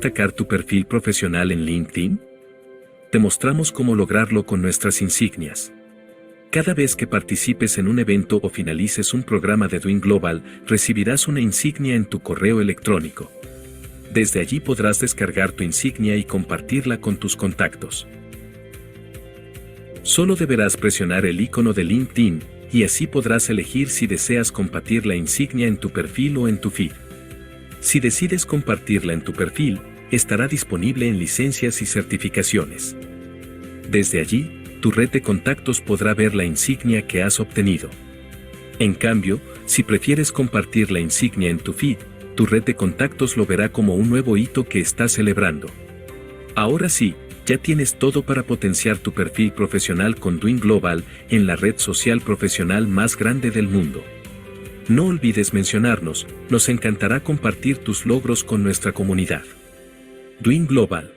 destacar tu perfil profesional en LinkedIn? Te mostramos cómo lograrlo con nuestras insignias. Cada vez que participes en un evento o finalices un programa de Doing Global, recibirás una insignia en tu correo electrónico. Desde allí podrás descargar tu insignia y compartirla con tus contactos. Solo deberás presionar el icono de LinkedIn, y así podrás elegir si deseas compartir la insignia en tu perfil o en tu feed. Si decides compartirla en tu perfil, estará disponible en licencias y certificaciones. Desde allí, tu red de contactos podrá ver la insignia que has obtenido. En cambio, si prefieres compartir la insignia en tu feed, tu red de contactos lo verá como un nuevo hito que estás celebrando. Ahora sí, ya tienes todo para potenciar tu perfil profesional con Doing Global en la red social profesional más grande del mundo. No olvides mencionarnos, nos encantará compartir tus logros con nuestra comunidad. Doing Global.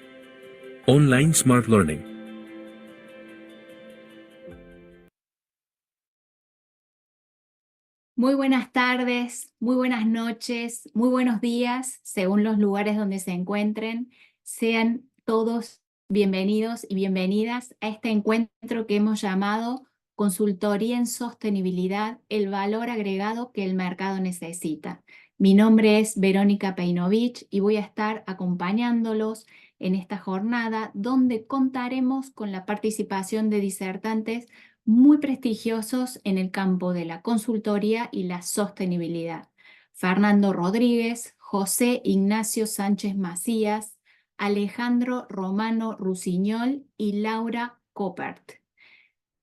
Online Smart Learning. Muy buenas tardes, muy buenas noches, muy buenos días, según los lugares donde se encuentren. Sean todos bienvenidos y bienvenidas a este encuentro que hemos llamado Consultoría en Sostenibilidad, el valor agregado que el mercado necesita. Mi nombre es Verónica Peinovich y voy a estar acompañándolos en esta jornada donde contaremos con la participación de disertantes muy prestigiosos en el campo de la consultoría y la sostenibilidad. Fernando Rodríguez, José Ignacio Sánchez Macías, Alejandro Romano Rusiñol y Laura Coppert.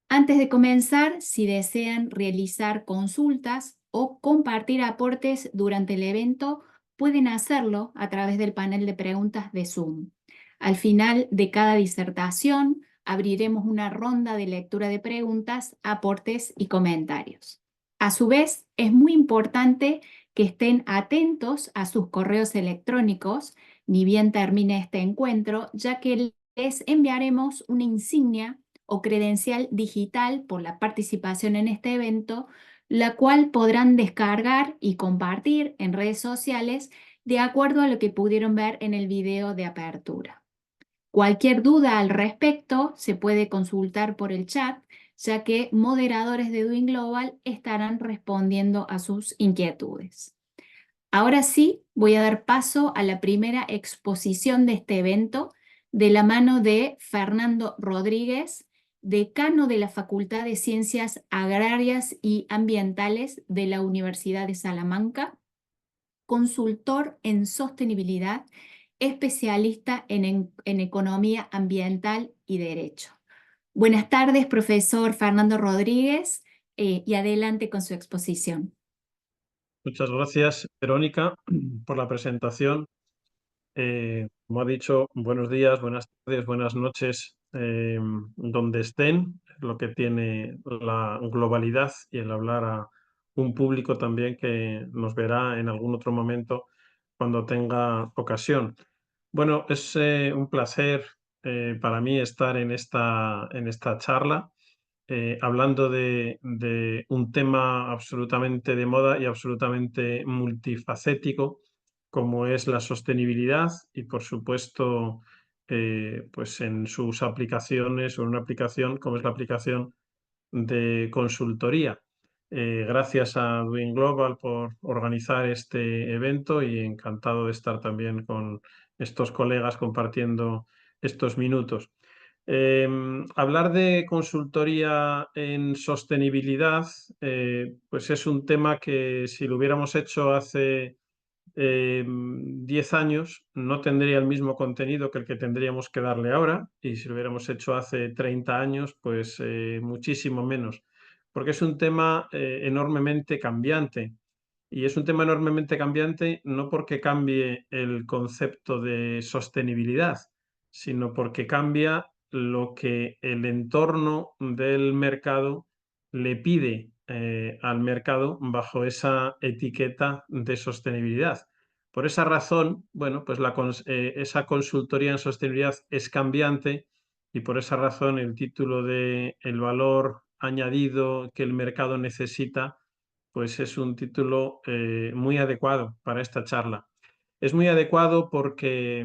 Antes de comenzar, si desean realizar consultas o compartir aportes durante el evento, pueden hacerlo a través del panel de preguntas de Zoom. Al final de cada disertación, abriremos una ronda de lectura de preguntas, aportes y comentarios. A su vez, es muy importante que estén atentos a sus correos electrónicos, ni bien termine este encuentro, ya que les enviaremos una insignia o credencial digital por la participación en este evento, la cual podrán descargar y compartir en redes sociales de acuerdo a lo que pudieron ver en el video de apertura. Cualquier duda al respecto se puede consultar por el chat, ya que moderadores de Doing Global estarán respondiendo a sus inquietudes. Ahora sí, voy a dar paso a la primera exposición de este evento de la mano de Fernando Rodríguez, decano de la Facultad de Ciencias Agrarias y Ambientales de la Universidad de Salamanca, consultor en sostenibilidad, especialista en economía ambiental y derecho. Buenas tardes, profesor Fernando Rodríguez, y adelante con su exposición. Muchas gracias, Verónica, por la presentación. Como ha dicho, buenos días, buenas tardes, buenas noches, donde estén, lo que tiene la globalidad y el hablar a un público también que nos verá en algún otro momento cuando tenga ocasión. Bueno, es un placer para mí estar en esta charla. Hablando de un tema absolutamente de moda y absolutamente multifacético, como es la sostenibilidad y, por supuesto, pues en sus aplicaciones o en una aplicación como es la aplicación de consultoría. Gracias a Doing Global por organizar este evento y encantado de estar también con estos colegas compartiendo estos minutos. Hablar de consultoría en sostenibilidad, pues es un tema que si lo hubiéramos hecho hace 10 años no tendría el mismo contenido que el que tendríamos que darle ahora, y si lo hubiéramos hecho hace 30 años, pues muchísimo menos, porque es un tema enormemente cambiante. Y es un tema enormemente cambiante no porque cambie el concepto de sostenibilidad, sino porque cambia lo que el entorno del mercado le pide al mercado bajo esa etiqueta de sostenibilidad. Por esa razón, bueno, pues esa consultoría en sostenibilidad es cambiante, y por esa razón el título de El valor añadido que el mercado necesita, pues es un título muy adecuado para esta charla. Es muy adecuado porque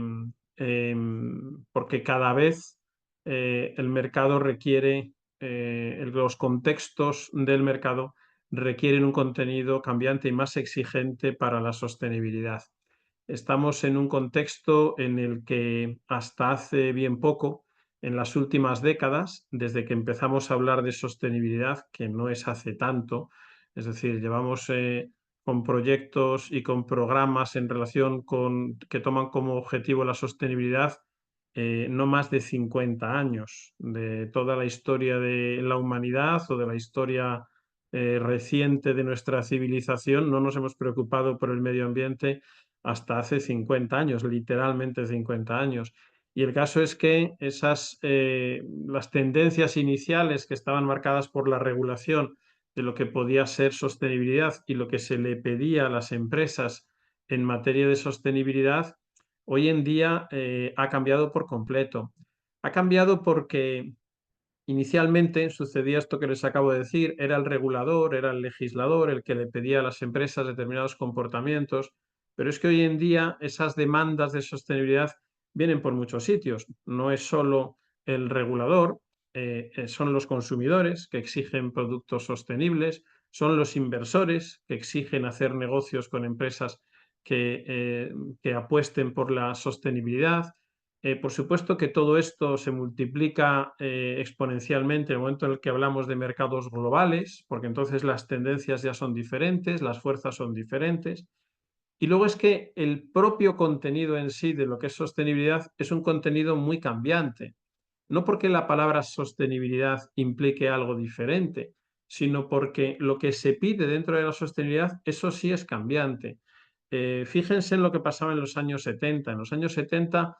cada vez el mercado requiere, los contextos del mercado requieren un contenido cambiante y más exigente para la sostenibilidad. Estamos en un contexto en el que hasta hace bien poco, en las últimas décadas, desde que empezamos a hablar de sostenibilidad, que no es hace tanto, es decir, llevamos con proyectos y con programas en relación con que toman como objetivo la sostenibilidad, no más de 50 años de toda la historia de la humanidad o de la historia reciente de nuestra civilización. No nos hemos preocupado por el medio ambiente hasta hace 50 años, literalmente 50 años. Y el caso es que las tendencias iniciales que estaban marcadas por la regulación de lo que podía ser sostenibilidad y lo que se le pedía a las empresas en materia de sostenibilidad, hoy en día ha cambiado por completo. Ha cambiado porque inicialmente sucedía esto que les acabo de decir, era el regulador, era el legislador el que le pedía a las empresas determinados comportamientos, pero es que hoy en día esas demandas de sostenibilidad vienen por muchos sitios. No es solo el regulador, son los consumidores que exigen productos sostenibles, son los inversores que exigen hacer negocios con empresas que apuesten por la sostenibilidad. Por supuesto que todo esto se multiplica exponencialmente en el momento en el que hablamos de mercados globales, porque entonces las tendencias ya son diferentes, las fuerzas son diferentes. Y luego es que el propio contenido en sí de lo que es sostenibilidad es un contenido muy cambiante. No porque la palabra sostenibilidad implique algo diferente, sino porque lo que se pide dentro de la sostenibilidad, eso sí es cambiante. Fíjense en lo que pasaba en los años 70. En los años 70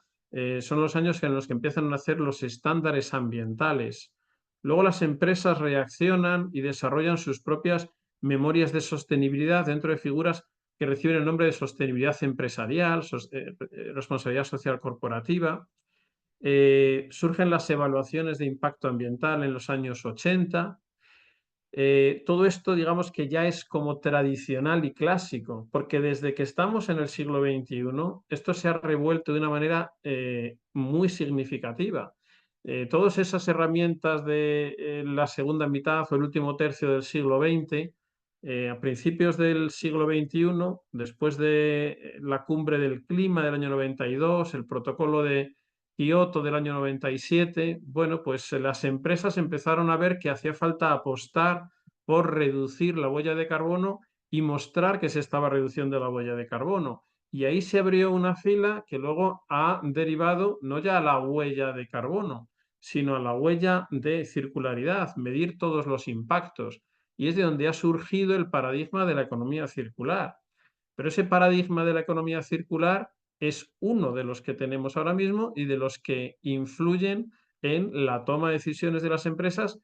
son los años en los que empiezan a nacer los estándares ambientales. Luego las empresas reaccionan y desarrollan sus propias memorias de sostenibilidad dentro de figuras que reciben el nombre de sostenibilidad empresarial, responsabilidad social corporativa. Surgen las evaluaciones de impacto ambiental en los años 80. Todo esto, digamos que ya es como tradicional y clásico, porque desde que estamos en el siglo XXI, esto se ha revuelto de una manera muy significativa. Todas esas herramientas de la segunda mitad o el último tercio del siglo XX, a principios del siglo XXI, después de la cumbre del clima del año 92, el protocolo de Kioto del año 97, bueno, pues las empresas empezaron a ver que hacía falta apostar por reducir la huella de carbono y mostrar que se estaba reduciendo la huella de carbono. Y ahí se abrió una fila que luego ha derivado no ya a la huella de carbono, sino a la huella de circularidad, medir todos los impactos. Y es de donde ha surgido el paradigma de la economía circular. Pero ese paradigma de la economía circular es uno de los que tenemos ahora mismo y de los que influyen en la toma de decisiones de las empresas,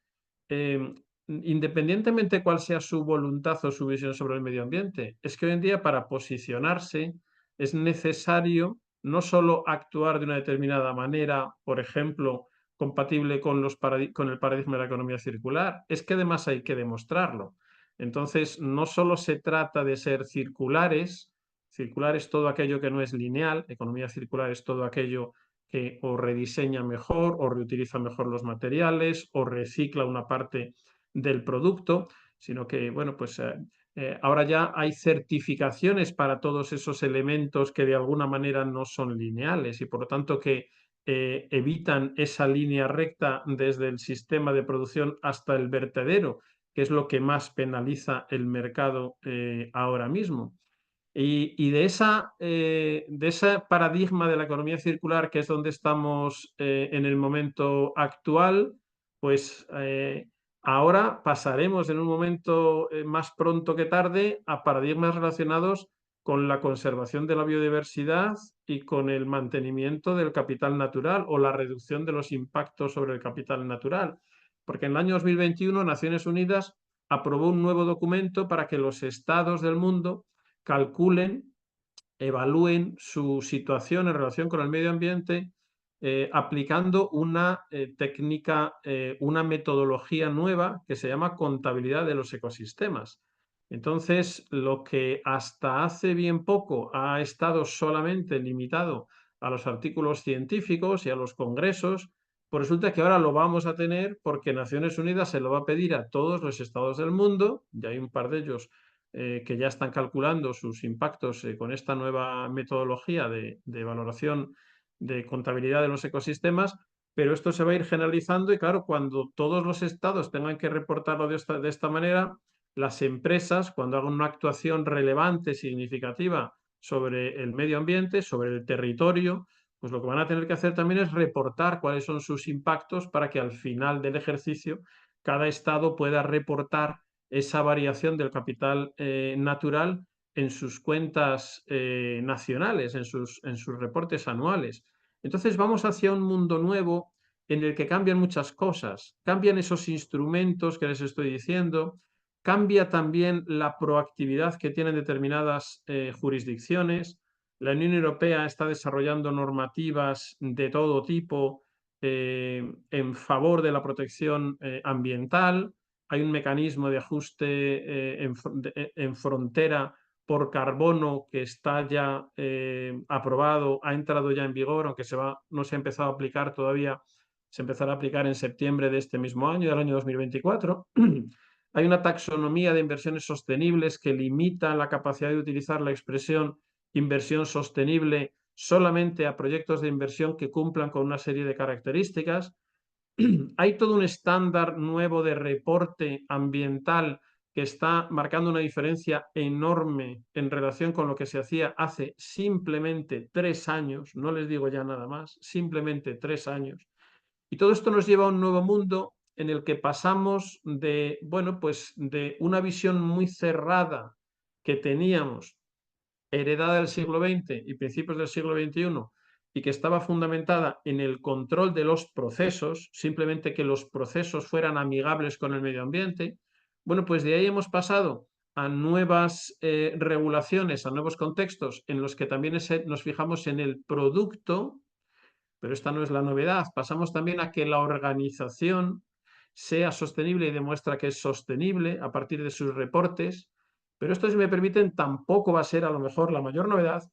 independientemente cuál sea su voluntad o su visión sobre el medio ambiente. Es que hoy en día para posicionarse es necesario no solo actuar de una determinada manera, por ejemplo, compatible con el paradigma de la economía circular, es que además hay que demostrarlo. Entonces, no solo se trata de ser circulares, circular es todo aquello que no es lineal, economía circular es todo aquello que o rediseña mejor, o reutiliza mejor los materiales, o recicla una parte del producto, sino que, bueno, pues ahora ya hay certificaciones para todos esos elementos que de alguna manera no son lineales y por lo tanto que evitan esa línea recta desde el sistema de producción hasta el vertedero, que es lo que más penaliza el mercado ahora mismo. Y de ese paradigma de la economía circular, que es donde estamos en el momento actual, pues ahora pasaremos en un momento más pronto que tarde a paradigmas relacionados con la conservación de la biodiversidad y con el mantenimiento del capital natural o la reducción de los impactos sobre el capital natural. Porque en el año 2021 Naciones Unidas aprobó un nuevo documento para que los estados del mundo calculen, evalúen su situación en relación con el medio ambiente aplicando una técnica, una metodología nueva que se llama contabilidad de los ecosistemas. Entonces, lo que hasta hace bien poco ha estado solamente limitado a los artículos científicos y a los congresos, pues resulta que ahora lo vamos a tener porque Naciones Unidas se lo va a pedir a todos los estados del mundo, y hay un par de ellos que ya están calculando sus impactos con esta nueva metodología de valoración de contabilidad de los ecosistemas, pero esto se va a ir generalizando y claro, cuando todos los estados tengan que reportarlo de esta manera, las empresas, cuando hagan una actuación relevante, significativa sobre el medio ambiente, sobre el territorio, pues lo que van a tener que hacer también es reportar cuáles son sus impactos para que al final del ejercicio cada estado pueda reportar esa variación del capital natural en sus cuentas nacionales, en sus reportes anuales. Entonces vamos hacia un mundo nuevo en el que cambian muchas cosas, cambian esos instrumentos que les estoy diciendo, cambia también la proactividad que tienen determinadas jurisdicciones. La Unión Europea está desarrollando normativas de todo tipo en favor de la protección ambiental. Hay un mecanismo de ajuste en frontera por carbono que está ya aprobado, ha entrado ya en vigor, aunque no se ha empezado a aplicar todavía, se empezará a aplicar en septiembre de este mismo año, del año 2024. Hay una taxonomía de inversiones sostenibles que limita la capacidad de utilizar la expresión inversión sostenible solamente a proyectos de inversión que cumplan con una serie de características. Hay todo un estándar nuevo de reporte ambiental que está marcando una diferencia enorme en relación con lo que se hacía hace simplemente 3 años, no les digo ya nada más, simplemente 3 años. Y todo esto nos lleva a un nuevo mundo en el que pasamos de, bueno, pues de una visión muy cerrada que teníamos, heredada del siglo XX y principios del siglo XXI, y que estaba fundamentada en el control de los procesos, simplemente que los procesos fueran amigables con el medio ambiente. Bueno, pues de ahí hemos pasado a nuevas regulaciones, a nuevos contextos en los que también nos fijamos en el producto, pero esta no es la novedad. Pasamos también a que la organización sea sostenible y demuestra que es sostenible a partir de sus reportes. Pero esto, si me permiten, tampoco va a ser a lo mejor la mayor novedad,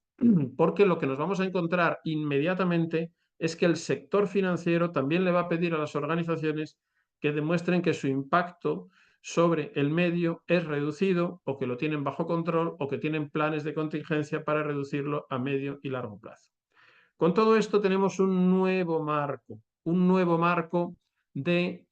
porque lo que nos vamos a encontrar inmediatamente es que el sector financiero también le va a pedir a las organizaciones que demuestren que su impacto sobre el medio es reducido o que lo tienen bajo control o que tienen planes de contingencia para reducirlo a medio y largo plazo. Con todo esto tenemos un nuevo marco de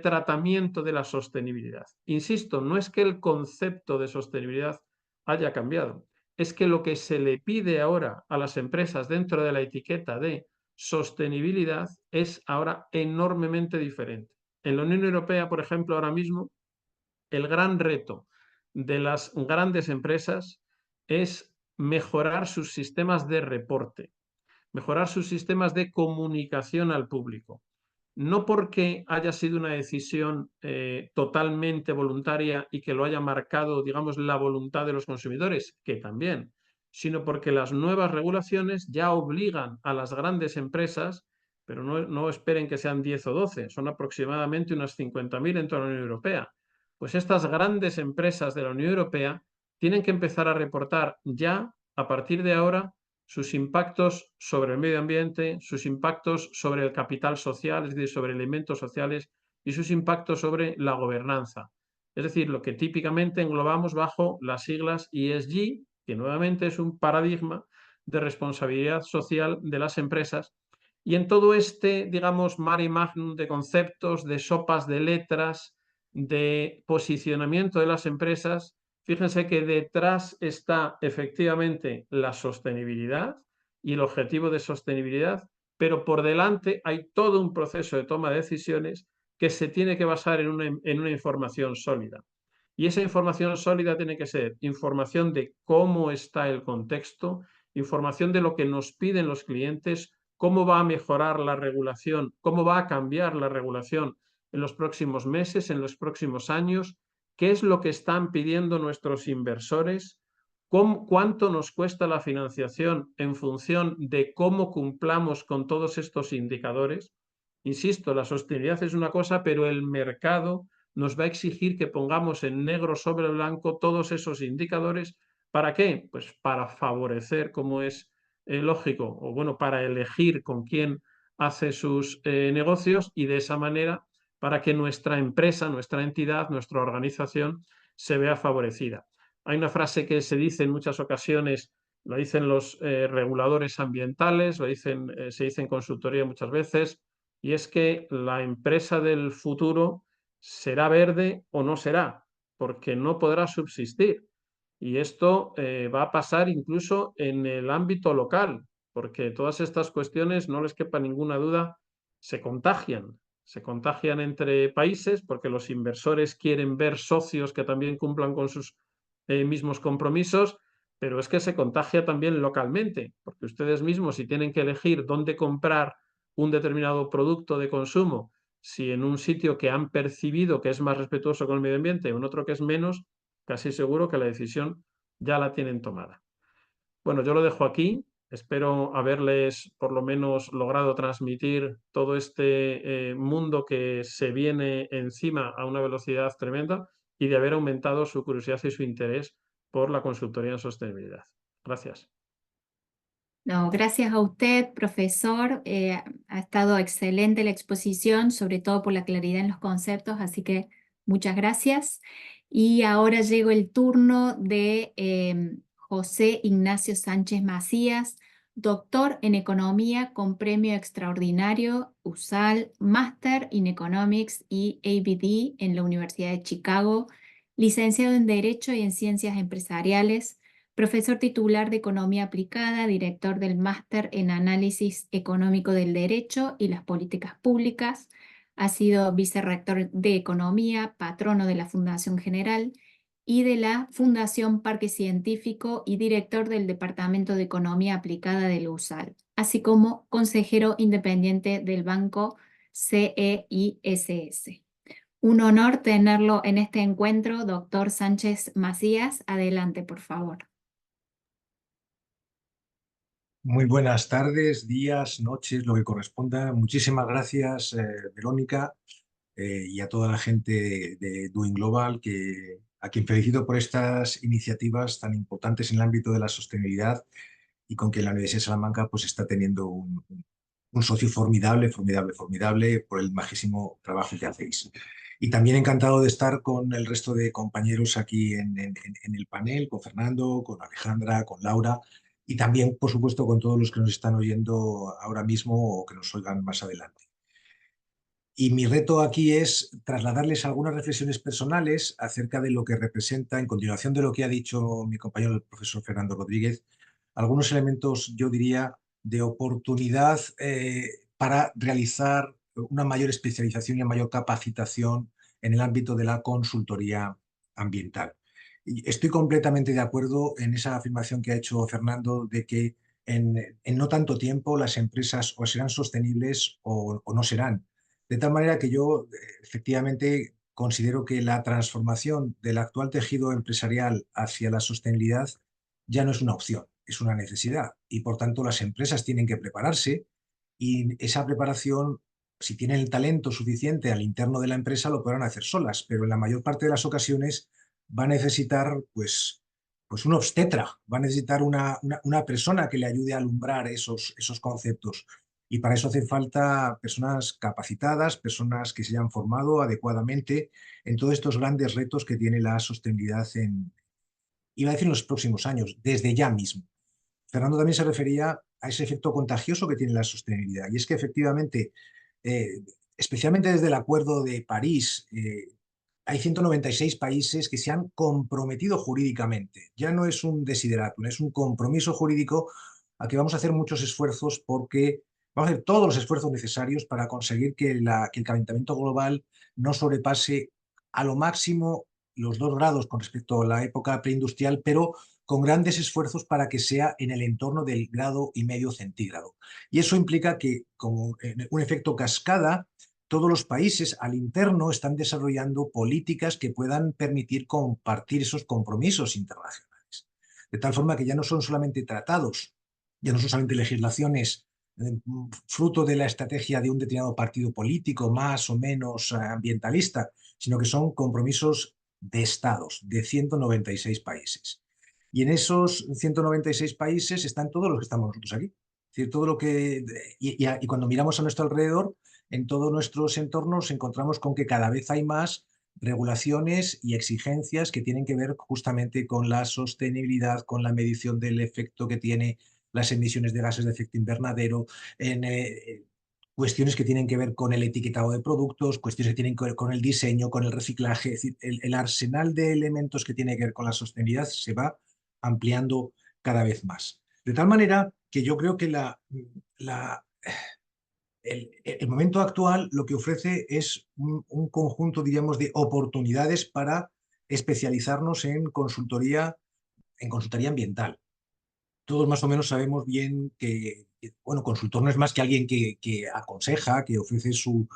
tratamiento de la sostenibilidad. Insisto, no es que el concepto de sostenibilidad haya cambiado, es que lo que se le pide ahora a las empresas dentro de la etiqueta de sostenibilidad es ahora enormemente diferente. En la Unión Europea, por ejemplo, ahora mismo, el gran reto de las grandes empresas es mejorar sus sistemas de reporte, mejorar sus sistemas de comunicación al público. No porque haya sido una decisión totalmente voluntaria y que lo haya marcado, digamos, la voluntad de los consumidores, que también, sino porque las nuevas regulaciones ya obligan a las grandes empresas, pero no esperen que sean 10 o 12, son aproximadamente unas 50.000 en toda la Unión Europea. Pues estas grandes empresas de la Unión Europea tienen que empezar a reportar ya, a partir de ahora, sus impactos sobre el medio ambiente, sus impactos sobre el capital social, es decir, sobre elementos sociales, y sus impactos sobre la gobernanza. Es decir, lo que típicamente englobamos bajo las siglas ESG, que nuevamente es un paradigma de responsabilidad social de las empresas. Y en todo este, digamos, mare magnum de conceptos, de sopas de letras, de posicionamiento de las empresas, fíjense que detrás está efectivamente la sostenibilidad y el objetivo de sostenibilidad, pero por delante hay todo un proceso de toma de decisiones que se tiene que basar en una información sólida. Y esa información sólida tiene que ser información de cómo está el contexto, información de lo que nos piden los clientes, cómo va a mejorar la regulación, cómo va a cambiar la regulación en los próximos meses, en los próximos años, qué es lo que están pidiendo nuestros inversores, cuánto nos cuesta la financiación en función de cómo cumplamos con todos estos indicadores. Insisto, la sostenibilidad es una cosa, pero el mercado nos va a exigir que pongamos en negro sobre blanco todos esos indicadores. ¿Para qué? Pues para favorecer, como es lógico, o bueno, para elegir con quién hace sus negocios, y de esa manera para que nuestra empresa, nuestra entidad, nuestra organización se vea favorecida. Hay una frase que se dice en muchas ocasiones, lo dicen los reguladores ambientales, se dice en consultoría muchas veces, y es que la empresa del futuro será verde o no será, porque no podrá subsistir. Y esto va a pasar incluso en el ámbito local, porque todas estas cuestiones, no les quepa ninguna duda, se contagian. Se contagian entre países porque los inversores quieren ver socios que también cumplan con sus mismos compromisos, pero es que se contagia también localmente, porque ustedes mismos, si tienen que elegir dónde comprar un determinado producto de consumo, si en un sitio que han percibido que es más respetuoso con el medio ambiente o en otro que es menos, casi seguro que la decisión ya la tienen tomada. Bueno, yo lo dejo aquí. Espero haberles por lo menos logrado transmitir todo este mundo que se viene encima a una velocidad tremenda, y de haber aumentado su curiosidad y su interés por la consultoría en sostenibilidad. Gracias. No, gracias a usted, profesor. Ha estado excelente la exposición, sobre todo por la claridad en los conceptos, así que muchas gracias. Y ahora llegó el turno de José Ignacio Sánchez Macías, doctor en Economía con premio extraordinario USAL, Master in Economics y ABD en la Universidad de Chicago, licenciado en Derecho y en Ciencias Empresariales, profesor titular de Economía Aplicada, director del Máster en Análisis Económico del Derecho y las Políticas Públicas. Ha sido vicerrector de Economía, patrono de la Fundación General y de la Fundación Parque Científico y director del Departamento de Economía Aplicada del USAL, así como consejero independiente del Banco CEISS. Un honor tenerlo en este encuentro, doctor Sánchez Macías. Adelante, por favor. Muy buenas tardes, días, noches, lo que corresponda. Muchísimas gracias, Verónica, y a toda la gente de Doing Global, a quien felicito por estas iniciativas tan importantes en el ámbito de la sostenibilidad, y con que la Universidad de Salamanca pues, está teniendo un socio formidable, formidable, formidable por el majísimo trabajo que hacéis. Y también encantado de estar con el resto de compañeros aquí en el panel, con Fernando, con Alejandra, con Laura, y también, por supuesto, con todos los que nos están oyendo ahora mismo o que nos oigan más adelante. Y mi reto aquí es trasladarles algunas reflexiones personales acerca de lo que representa, en continuación de lo que ha dicho mi compañero el profesor Fernando Rodríguez, algunos elementos, yo diría, de oportunidad para realizar una mayor especialización y una mayor capacitación en el ámbito de la consultoría ambiental. Y estoy completamente de acuerdo en esa afirmación que ha hecho Fernando de que en no tanto tiempo las empresas o serán sostenibles o no serán. De tal manera que yo efectivamente considero que la transformación del actual tejido empresarial hacia la sostenibilidad ya no es una opción, es una necesidad. Y por tanto las empresas tienen que prepararse, y esa preparación, si tienen el talento suficiente al interno de la empresa, lo podrán hacer solas, pero en la mayor parte de las ocasiones va a necesitar pues un obstetra, va a necesitar una persona que le ayude a alumbrar esos conceptos. Y para eso hace falta personas capacitadas, personas que se hayan formado adecuadamente en todos estos grandes retos que tiene la sostenibilidad iba a decir en los próximos años, desde ya mismo. Fernando también se refería a ese efecto contagioso que tiene la sostenibilidad. Y es que efectivamente, especialmente desde el Acuerdo de París, hay 196 países que se han comprometido jurídicamente. Ya no es un desiderátum, es un compromiso jurídico a que vamos a hacer muchos esfuerzos, porque vamos a hacer todos los esfuerzos necesarios para conseguir que el calentamiento global no sobrepase a lo máximo los 2 grados con respecto a la época preindustrial, pero con grandes esfuerzos para que sea en el entorno del 1,5 grados centígrado. Y eso implica que, como un efecto cascada, todos los países al interno están desarrollando políticas que puedan permitir compartir esos compromisos internacionales. De tal forma que ya no son solamente tratados, ya no son solamente legislaciones fruto de la estrategia de un determinado partido político más o menos ambientalista, sino que son compromisos de estados, de 196 países. Y en esos 196 países están todos los que estamos nosotros aquí. Es decir, todo lo que, y cuando miramos a nuestro alrededor, en todos nuestros entornos encontramos con que cada vez hay más regulaciones y exigencias que tienen que ver justamente con la sostenibilidad, con la medición del efecto que tiene las emisiones de gases de efecto invernadero, en cuestiones que tienen que ver con el etiquetado de productos, cuestiones que tienen que ver con el diseño, con el reciclaje. Es decir, el arsenal de elementos que tiene que ver con la sostenibilidad se va ampliando cada vez más. De tal manera que yo creo que el momento actual lo que ofrece es un conjunto, diríamos, de oportunidades para especializarnos en consultoría ambiental. Todos más o menos sabemos bien bueno, consultor no es más que alguien que aconseja, que ofrece su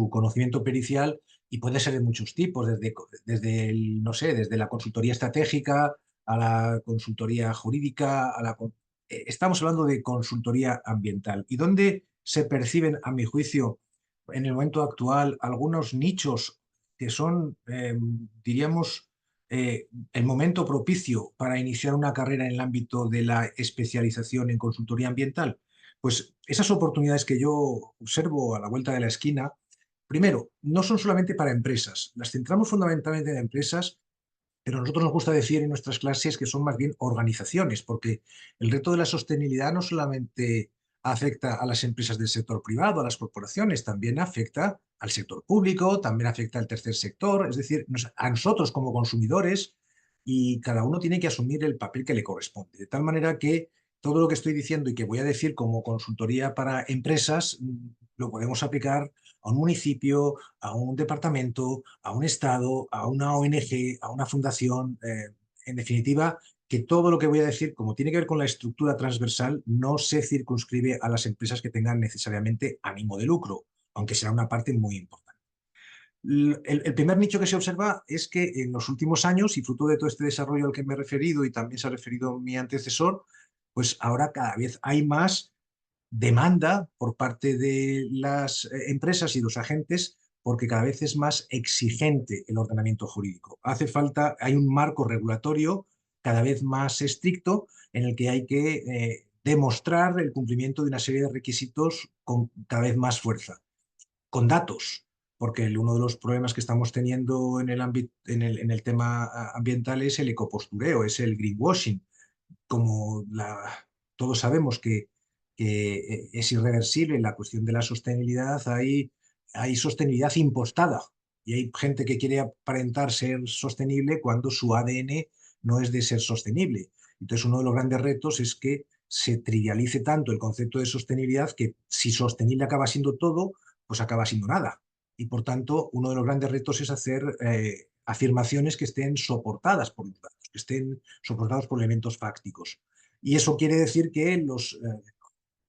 conocimiento pericial, y puede ser de muchos tipos, no sé, desde la consultoría estratégica a la consultoría jurídica, estamos hablando de consultoría ambiental. ¿Y dónde se perciben, a mi juicio, en el momento actual, algunos nichos que son, diríamos, el momento propicio para iniciar una carrera en el ámbito de la especialización en consultoría ambiental? Pues esas oportunidades que yo observo a la vuelta de la esquina, primero, no son solamente para empresas, las centramos fundamentalmente en empresas, pero a nosotros nos gusta decir en nuestras clases que son más bien organizaciones, porque el reto de la sostenibilidad no solamente afecta a las empresas del sector privado, a las corporaciones, también afecta al sector público, también afecta al tercer sector, es decir, a nosotros como consumidores, y cada uno tiene que asumir el papel que le corresponde. De tal manera que todo lo que estoy diciendo y que voy a decir como consultoría para empresas, lo podemos aplicar a un municipio, a un departamento, a un estado, a una ONG, a una fundación. En definitiva, que todo lo que voy a decir, como tiene que ver con la estructura transversal, no se circunscribe a las empresas que tengan necesariamente ánimo de lucro, aunque será una parte muy importante. El primer nicho que se observa es que en los últimos años, y fruto de todo este desarrollo al que me he referido y también se ha referido mi antecesor, pues ahora cada vez hay más demanda por parte de las empresas y los agentes, porque cada vez es más exigente el ordenamiento jurídico. Hace falta, hay un marco regulatorio cada vez más estricto en el que hay que demostrar el cumplimiento de una serie de requisitos con cada vez más fuerza, con datos, porque uno de los problemas que estamos teniendo en el tema ambiental es el ecopostureo, es el greenwashing. Como todos sabemos que es irreversible la cuestión de la sostenibilidad, hay sostenibilidad impostada, y hay gente que quiere aparentar ser sostenible cuando su ADN no es de ser sostenible. Entonces, uno de los grandes retos es que se trivialice tanto el concepto de sostenibilidad que si sostenible acaba siendo todo, pues acaba siendo nada. Y por tanto, uno de los grandes retos es hacer afirmaciones que estén soportadas por los datos, que estén soportados por elementos fácticos. Y eso quiere decir que los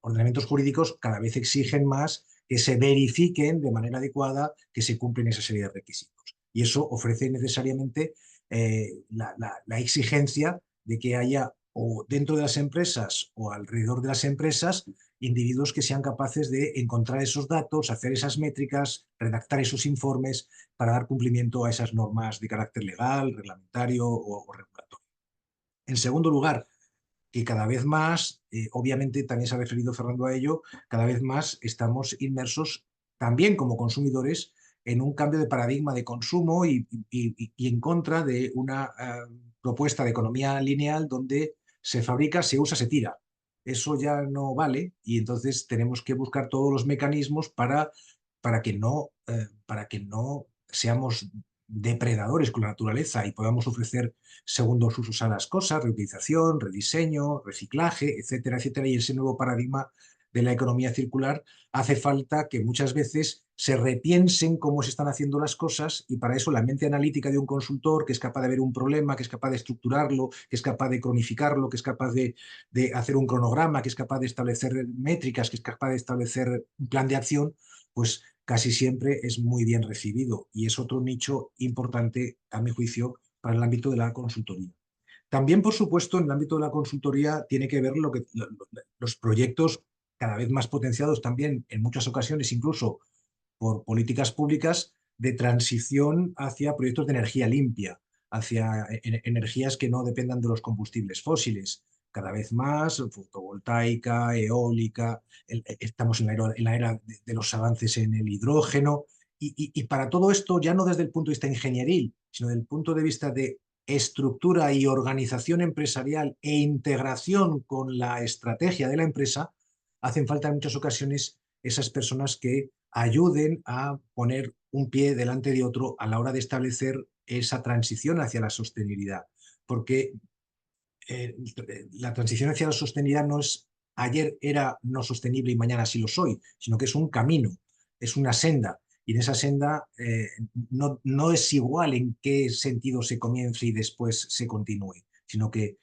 ordenamientos jurídicos cada vez exigen más que se verifiquen de manera adecuada que se cumplen esa serie de requisitos. Y eso ofrece necesariamente la exigencia de que haya, o dentro de las empresas o alrededor de las empresas, individuos que sean capaces de encontrar esos datos, hacer esas métricas, redactar esos informes para dar cumplimiento a esas normas de carácter legal, reglamentario o regulatorio. En segundo lugar, que cada vez más, obviamente también se ha referido Fernando a ello, cada vez más estamos inmersos también como consumidores en un cambio de paradigma de consumo y en contra de una propuesta de economía lineal donde se fabrica, se usa, se tira. Eso ya no vale, y entonces tenemos que buscar todos los mecanismos para que no seamos depredadores con la naturaleza y podamos ofrecer segundos usos a las cosas, reutilización, rediseño, reciclaje, etcétera, etcétera. Y ese nuevo paradigma de la economía circular hace falta que muchas veces se repiensen cómo se están haciendo las cosas, y para eso la mente analítica de un consultor que es capaz de ver un problema, que es capaz de estructurarlo, que es capaz de cronificarlo, que es capaz de hacer un cronograma, que es capaz de establecer métricas, que es capaz de establecer un plan de acción, pues casi siempre es muy bien recibido, y es otro nicho importante, a mi juicio, para el ámbito de la consultoría. También, por supuesto, en el ámbito de la consultoría tiene que ver los proyectos cada vez más potenciados también, en muchas ocasiones incluso por políticas públicas, de transición hacia proyectos de energía limpia, hacia energías que no dependan de los combustibles fósiles. Cada vez más fotovoltaica, eólica, estamos en la era de los avances en el hidrógeno. Y para todo esto, ya no desde el punto de vista ingenieril, sino desde el punto de vista de estructura y organización empresarial e integración con la estrategia de la empresa, hacen falta en muchas ocasiones esas personas que ayuden a poner un pie delante de otro a la hora de establecer esa transición hacia la sostenibilidad. Porque la transición hacia la sostenibilidad no es ayer era no sostenible y mañana sí lo soy, sino que es un camino, es una senda. Y en esa senda no es igual en qué sentido se comience y después se continúe, sino que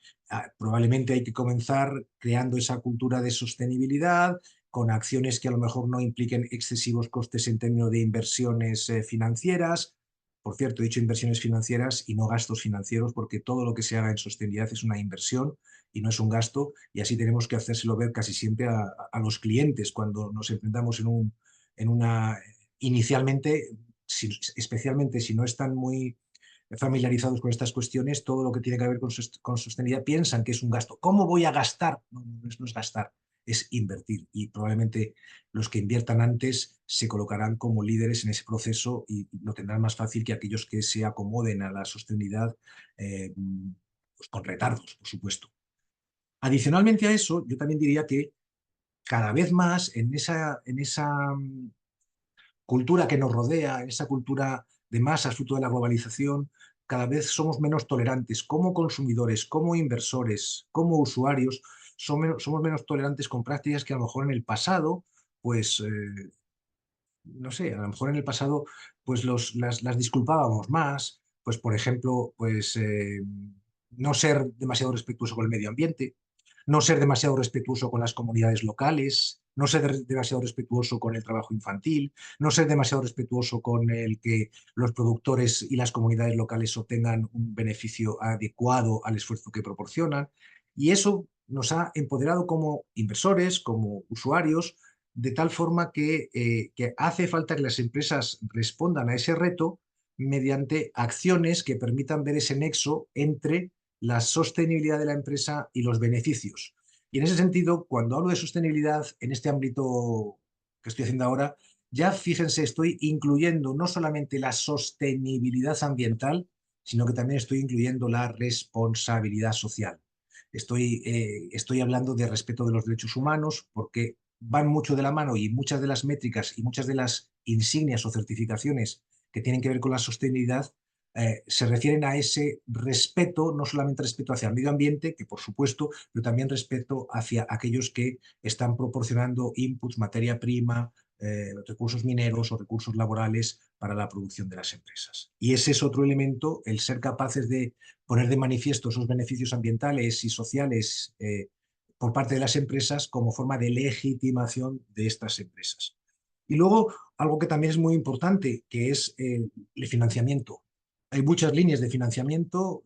probablemente hay que comenzar creando esa cultura de sostenibilidad, con acciones que a lo mejor no impliquen excesivos costes en términos de inversiones financieras. Por cierto, he dicho inversiones financieras y no gastos financieros, porque todo lo que se haga en sostenibilidad es una inversión y no es un gasto, y así tenemos que hacérselo ver casi siempre a los clientes cuando nos enfrentamos en una inicialmente, especialmente si no están muy familiarizados con estas cuestiones, todo lo que tiene que ver con sostenibilidad piensan que es un gasto. ¿Cómo voy a gastar? No es gastar, es invertir. Y probablemente los que inviertan antes se colocarán como líderes en ese proceso y lo tendrán más fácil que aquellos que se acomoden a la sostenibilidad pues con retardos, por supuesto. Adicionalmente a eso, yo también diría que cada vez más en esa cultura que nos rodea, en esa cultura de masas fruto de la globalización, cada vez somos menos tolerantes como consumidores, como inversores, como usuarios, somos menos tolerantes con prácticas que a lo mejor en el pasado, pues, no sé, a lo mejor en el pasado pues las disculpábamos más, pues por ejemplo, pues no ser demasiado respetuoso con el medio ambiente, no ser demasiado respetuoso con las comunidades locales, no ser demasiado respetuoso con el trabajo infantil, no ser demasiado respetuoso con el que los productores y las comunidades locales obtengan un beneficio adecuado al esfuerzo que proporcionan. Y eso nos ha empoderado como inversores, como usuarios, de tal forma que hace falta que las empresas respondan a ese reto mediante acciones que permitan ver ese nexo entre la sostenibilidad de la empresa y los beneficios. Y en ese sentido, cuando hablo de sostenibilidad en este ámbito que estoy haciendo ahora, ya fíjense, estoy incluyendo no solamente la sostenibilidad ambiental, sino que también estoy incluyendo la responsabilidad social. Estoy hablando de respeto de los derechos humanos, porque van mucho de la mano y muchas de las métricas y muchas de las insignias o certificaciones que tienen que ver con la sostenibilidad se refieren a ese respeto, no solamente respeto hacia el medio ambiente, que por supuesto, pero también respeto hacia aquellos que están proporcionando inputs, materia prima, recursos mineros o recursos laborales para la producción de las empresas. Y ese es otro elemento, el ser capaces de poner de manifiesto esos beneficios ambientales y sociales por parte de las empresas como forma de legitimación de estas empresas. Y luego, algo que también es muy importante, que es el financiamiento. Hay muchas líneas de financiamiento,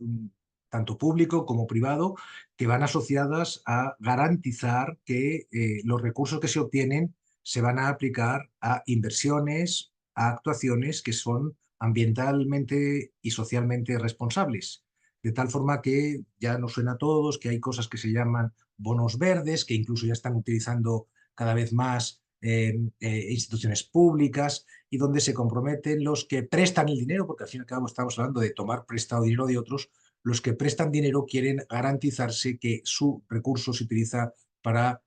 tanto público como privado, que van asociadas a garantizar que los recursos que se obtienen se van a aplicar a inversiones, a actuaciones que son ambientalmente y socialmente responsables. De tal forma que ya nos suena a todos que hay cosas que se llaman bonos verdes, que incluso ya están utilizando cada vez más instituciones públicas y donde se comprometen los que prestan el dinero, porque al fin y al cabo estamos hablando de tomar prestado dinero de otros, los que prestan dinero quieren garantizarse que su recurso se utiliza para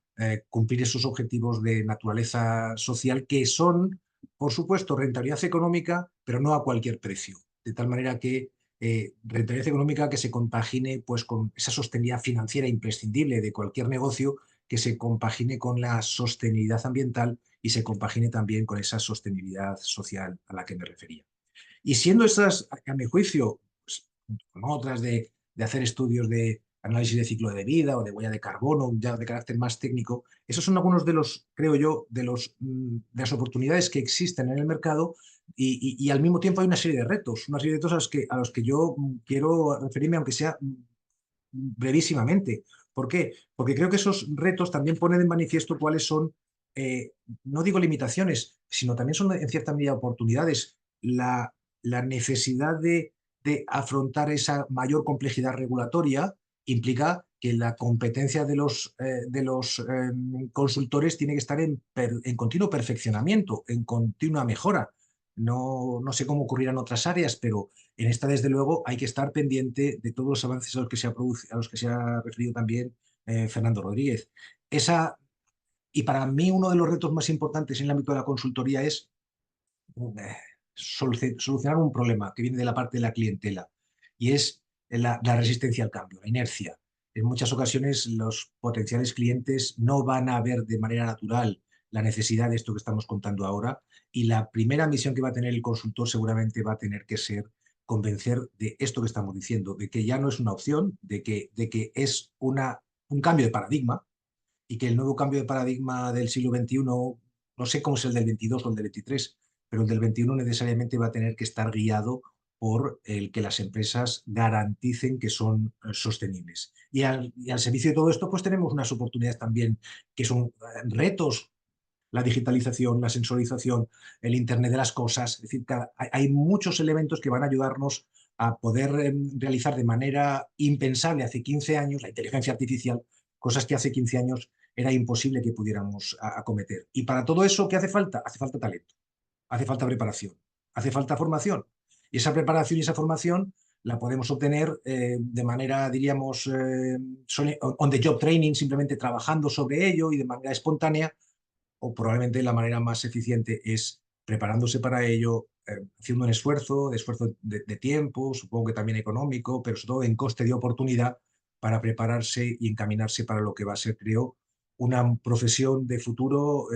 cumplir esos objetivos de naturaleza social que son, por supuesto, rentabilidad económica, pero no a cualquier precio. De tal manera que rentabilidad económica que se compagine pues, con esa sostenibilidad financiera imprescindible de cualquier negocio, que se compagine con la sostenibilidad ambiental y se compagine también con esa sostenibilidad social a la que me refería. Y siendo estas, a mi juicio, pues, con otras de hacer estudios de análisis de ciclo de vida o de huella de carbono, ya de carácter más técnico, esos son algunos de los, creo yo, de las oportunidades que existen en el mercado y al mismo tiempo hay una serie de retos a los que yo quiero referirme, aunque sea brevísimamente. ¿Por qué? Porque creo que esos retos también ponen en manifiesto cuáles son, no digo limitaciones, sino también son en cierta medida oportunidades la necesidad de afrontar esa mayor complejidad regulatoria implica que la competencia de los consultores tiene que estar en continuo perfeccionamiento, en continua mejora. No sé cómo ocurrirá en otras áreas, pero en esta, desde luego, hay que estar pendiente de todos los avances a los que se ha referido también Fernando Rodríguez. Y para mí uno de los retos más importantes en el ámbito de la consultoría es solucionar un problema que viene de la parte de la clientela, y es la resistencia al cambio, la inercia. En muchas ocasiones los potenciales clientes no van a ver de manera natural la necesidad de esto que estamos contando ahora, y la primera misión que va a tener el consultor seguramente va a tener que ser convencer de esto que estamos diciendo, de que ya no es una opción, de que es un cambio de paradigma, y que el nuevo cambio de paradigma del siglo XXI, no sé cómo es el del 22 o el del 23, pero el del 21 necesariamente va a tener que estar guiado por el que las empresas garanticen que son sostenibles. Y al servicio de todo esto, pues tenemos unas oportunidades también que son retos: la digitalización, la sensorización, el Internet de las cosas. Es decir, hay muchos elementos que van a ayudarnos a poder realizar de manera impensable hace 15 años, la inteligencia artificial, cosas que hace 15 años era imposible que pudiéramos acometer. Y para todo eso, ¿qué hace falta? Hace falta talento, hace falta preparación, hace falta formación. Y esa preparación y esa formación la podemos obtener de manera, diríamos, on the job training, simplemente trabajando sobre ello y de manera espontánea, o probablemente la manera más eficiente es preparándose para ello, haciendo un esfuerzo de tiempo, supongo que también económico, pero sobre todo en coste de oportunidad, para prepararse y encaminarse para lo que va a ser, creo, una profesión de futuro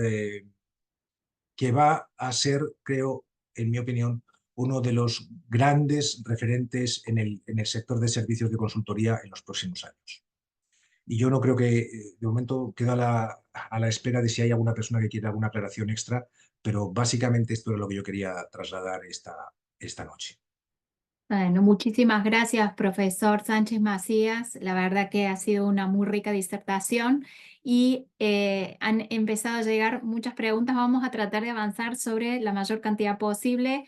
que va a ser, creo, en mi opinión, uno de los grandes referentes en el sector de servicios de consultoría en los próximos años. Y yo no creo que, de momento, quedo a la espera de si hay alguna persona que quiera alguna aclaración extra, pero básicamente esto es lo que yo quería trasladar esta noche. Bueno, muchísimas gracias, profesor Sánchez Macías. La verdad que ha sido una muy rica disertación y han empezado a llegar muchas preguntas. Vamos a tratar de avanzar sobre la mayor cantidad posible.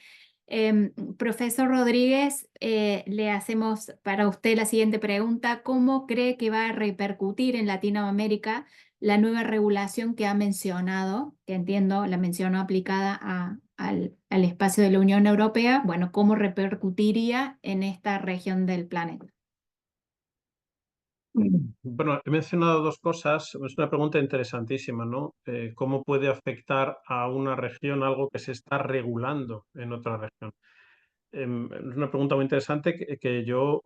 Profesor Rodríguez, le hacemos para usted la siguiente pregunta. ¿Cómo cree que va a repercutir en Latinoamérica la nueva regulación que ha mencionado, que entiendo la mencionó aplicada al espacio de la Unión Europea? Bueno, ¿cómo repercutiría en esta región del planeta? Bueno, he mencionado dos cosas. Es una pregunta interesantísima, ¿no? ¿Cómo puede afectar a una región algo que se está regulando en otra región? Es una pregunta muy interesante que yo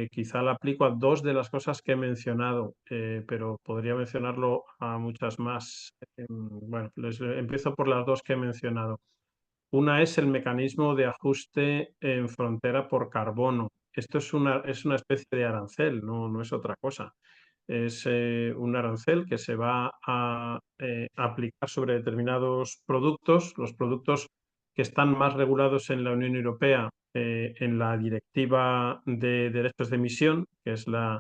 quizá la aplico a dos de las cosas que he mencionado, pero podría mencionarlo a muchas más. Bueno, empiezo por las dos que he mencionado. Una es el mecanismo de ajuste en frontera por carbono. Esto es una especie de arancel, no es otra cosa. Es un arancel que se va a aplicar sobre determinados productos. Los productos que están más regulados en la Unión Europea, en la Directiva de Derechos de Emisión, que es la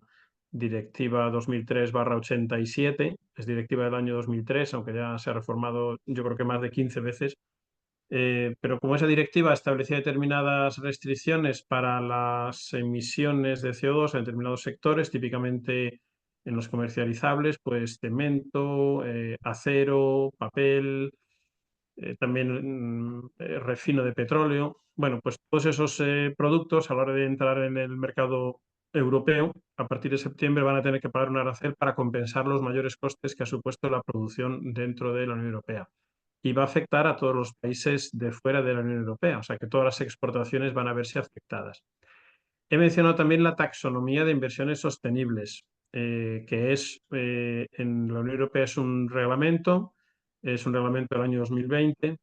Directiva 2003/87, es directiva del año 2003, aunque ya se ha reformado yo creo que más de 15 veces. Pero como esa directiva establecía determinadas restricciones para las emisiones de CO2 en determinados sectores, típicamente en los comercializables, pues cemento, acero, papel, también refino de petróleo. Bueno, pues todos esos productos, a la hora de entrar en el mercado europeo, a partir de septiembre van a tener que pagar un arancel para compensar los mayores costes que ha supuesto la producción dentro de la Unión Europea. Y va a afectar a todos los países de fuera de la Unión Europea, o sea que todas las exportaciones van a verse afectadas. He mencionado también la taxonomía de inversiones sostenibles, que en la Unión Europea es un reglamento del año 2020,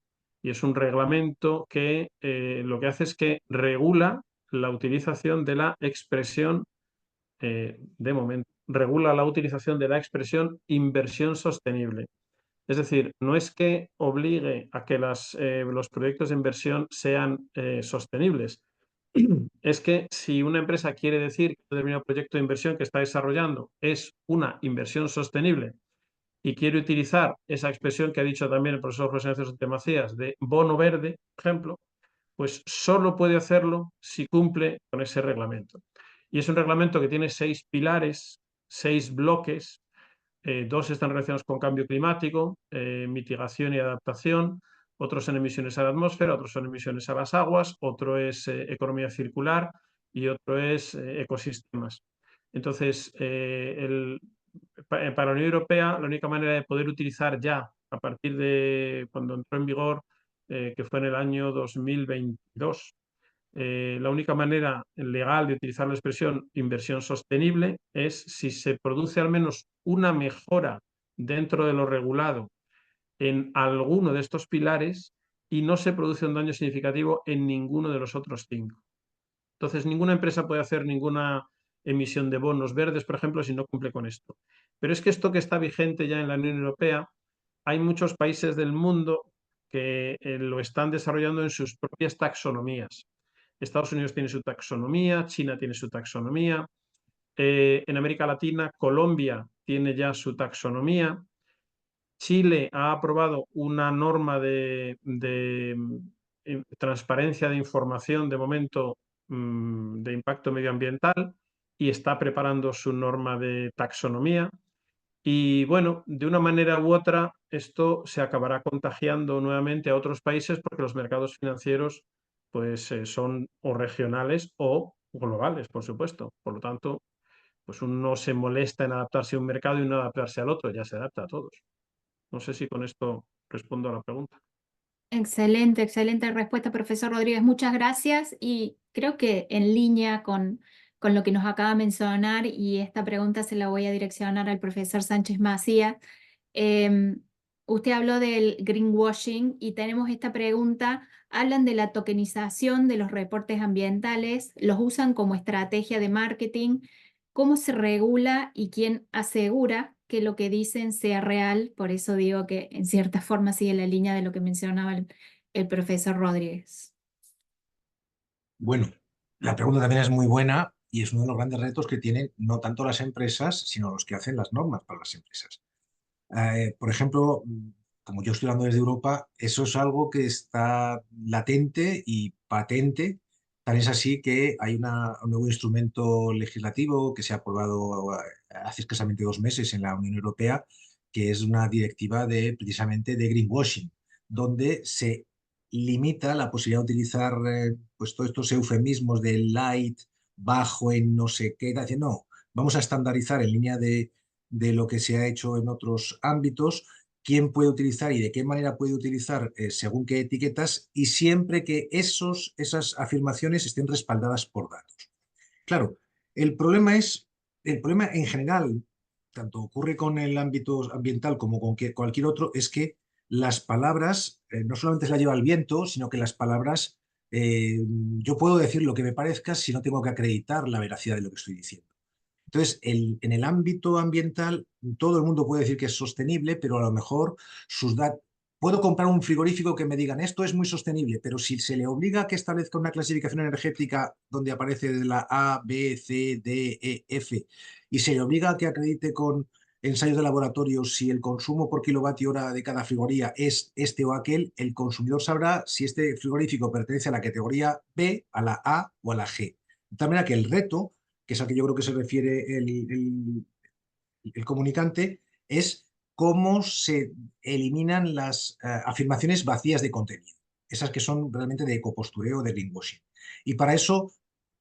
y es un reglamento que lo que hace es que regula la utilización de la expresión, de momento, regula la utilización de la expresión inversión sostenible. Es decir, no es que obligue a que los proyectos de inversión sean sostenibles. Es que si una empresa quiere decir que un determinado proyecto de inversión que está desarrollando es una inversión sostenible y quiere utilizar esa expresión que ha dicho también el profesor José Ignacio Sánchez Macías de bono verde, por ejemplo, pues solo puede hacerlo si cumple con ese reglamento. Y es un reglamento que tiene 6 pilares, 6 bloques. 2 están relacionados con cambio climático, mitigación y adaptación, otros en emisiones a la atmósfera, otros son emisiones a las aguas, otro es economía circular y otro es ecosistemas. Entonces, para la Unión Europea, la única manera de poder utilizar ya, a partir de cuando entró en vigor, que fue en el año 2022, la única manera legal de utilizar la expresión inversión sostenible es si se produce al menos una mejora dentro de lo regulado en alguno de estos pilares y no se produce un daño significativo en ninguno de los otros 5. Entonces, ninguna empresa puede hacer ninguna emisión de bonos verdes, por ejemplo, si no cumple con esto. Pero es que esto que está vigente ya en la Unión Europea, hay muchos países del mundo que lo están desarrollando en sus propias taxonomías. Estados Unidos tiene su taxonomía, China tiene su taxonomía, en América Latina, Colombia tiene ya su taxonomía, Chile ha aprobado una norma de transparencia de información de momento de impacto medioambiental y está preparando su norma de taxonomía. Y bueno, de una manera u otra, esto se acabará contagiando nuevamente a otros países porque los mercados financieros pues, son o regionales o globales, por supuesto. Por lo tanto, pues uno se molesta en adaptarse a un mercado y no adaptarse al otro, ya se adapta a todos. No sé si con esto respondo a la pregunta. Excelente, excelente respuesta, profesor Rodríguez. Muchas gracias y creo que en línea con lo que nos acaba de mencionar, y esta pregunta se la voy a direccionar al profesor Sánchez Macías. Usted habló del greenwashing y tenemos esta pregunta. Hablan de la tokenización de los reportes ambientales, los usan como estrategia de marketing. ¿Cómo se regula y quién asegura que lo que dicen sea real? Por eso digo que en cierta forma sigue la línea de lo que mencionaba el profesor Rodríguez. Bueno, la pregunta también es muy buena y es uno de los grandes retos que tienen no tanto las empresas, sino los que hacen las normas para las empresas. Por ejemplo, como yo estoy hablando desde Europa, eso es algo que está latente y patente. Tan es así que hay un nuevo instrumento legislativo que se ha aprobado hace escasamente 2 meses en la Unión Europea, que es una directiva precisamente de greenwashing, donde se limita la posibilidad de utilizar pues todos estos eufemismos de light, bajo, en no sé qué, diciendo, no, vamos a estandarizar en línea de lo que se ha hecho en otros ámbitos, quién puede utilizar y de qué manera puede utilizar según qué etiquetas, y siempre que esas afirmaciones estén respaldadas por datos. Claro, el problema en general, tanto ocurre con el ámbito ambiental como con cualquier otro, es que las palabras no solamente se las lleva el viento, sino que las palabras, yo puedo decir lo que me parezca si no tengo que acreditar la veracidad de lo que estoy diciendo. Entonces, en el ámbito ambiental, todo el mundo puede decir que es sostenible, pero a lo mejor sus datos... Puedo comprar un frigorífico que me digan esto es muy sostenible, pero si se le obliga a que establezca una clasificación energética donde aparece de la A, B, C, D, E, F, y se le obliga a que acredite con ensayos de laboratorio si el consumo por kilovatio hora de cada frigoría es este o aquel, el consumidor sabrá si este frigorífico pertenece a la categoría B, a la A o a la G. De tal manera que el reto, que es a que yo creo que se refiere el comunicante, es cómo se eliminan las afirmaciones vacías de contenido, esas que son realmente de ecopostureo, de greenwashing. Y para eso,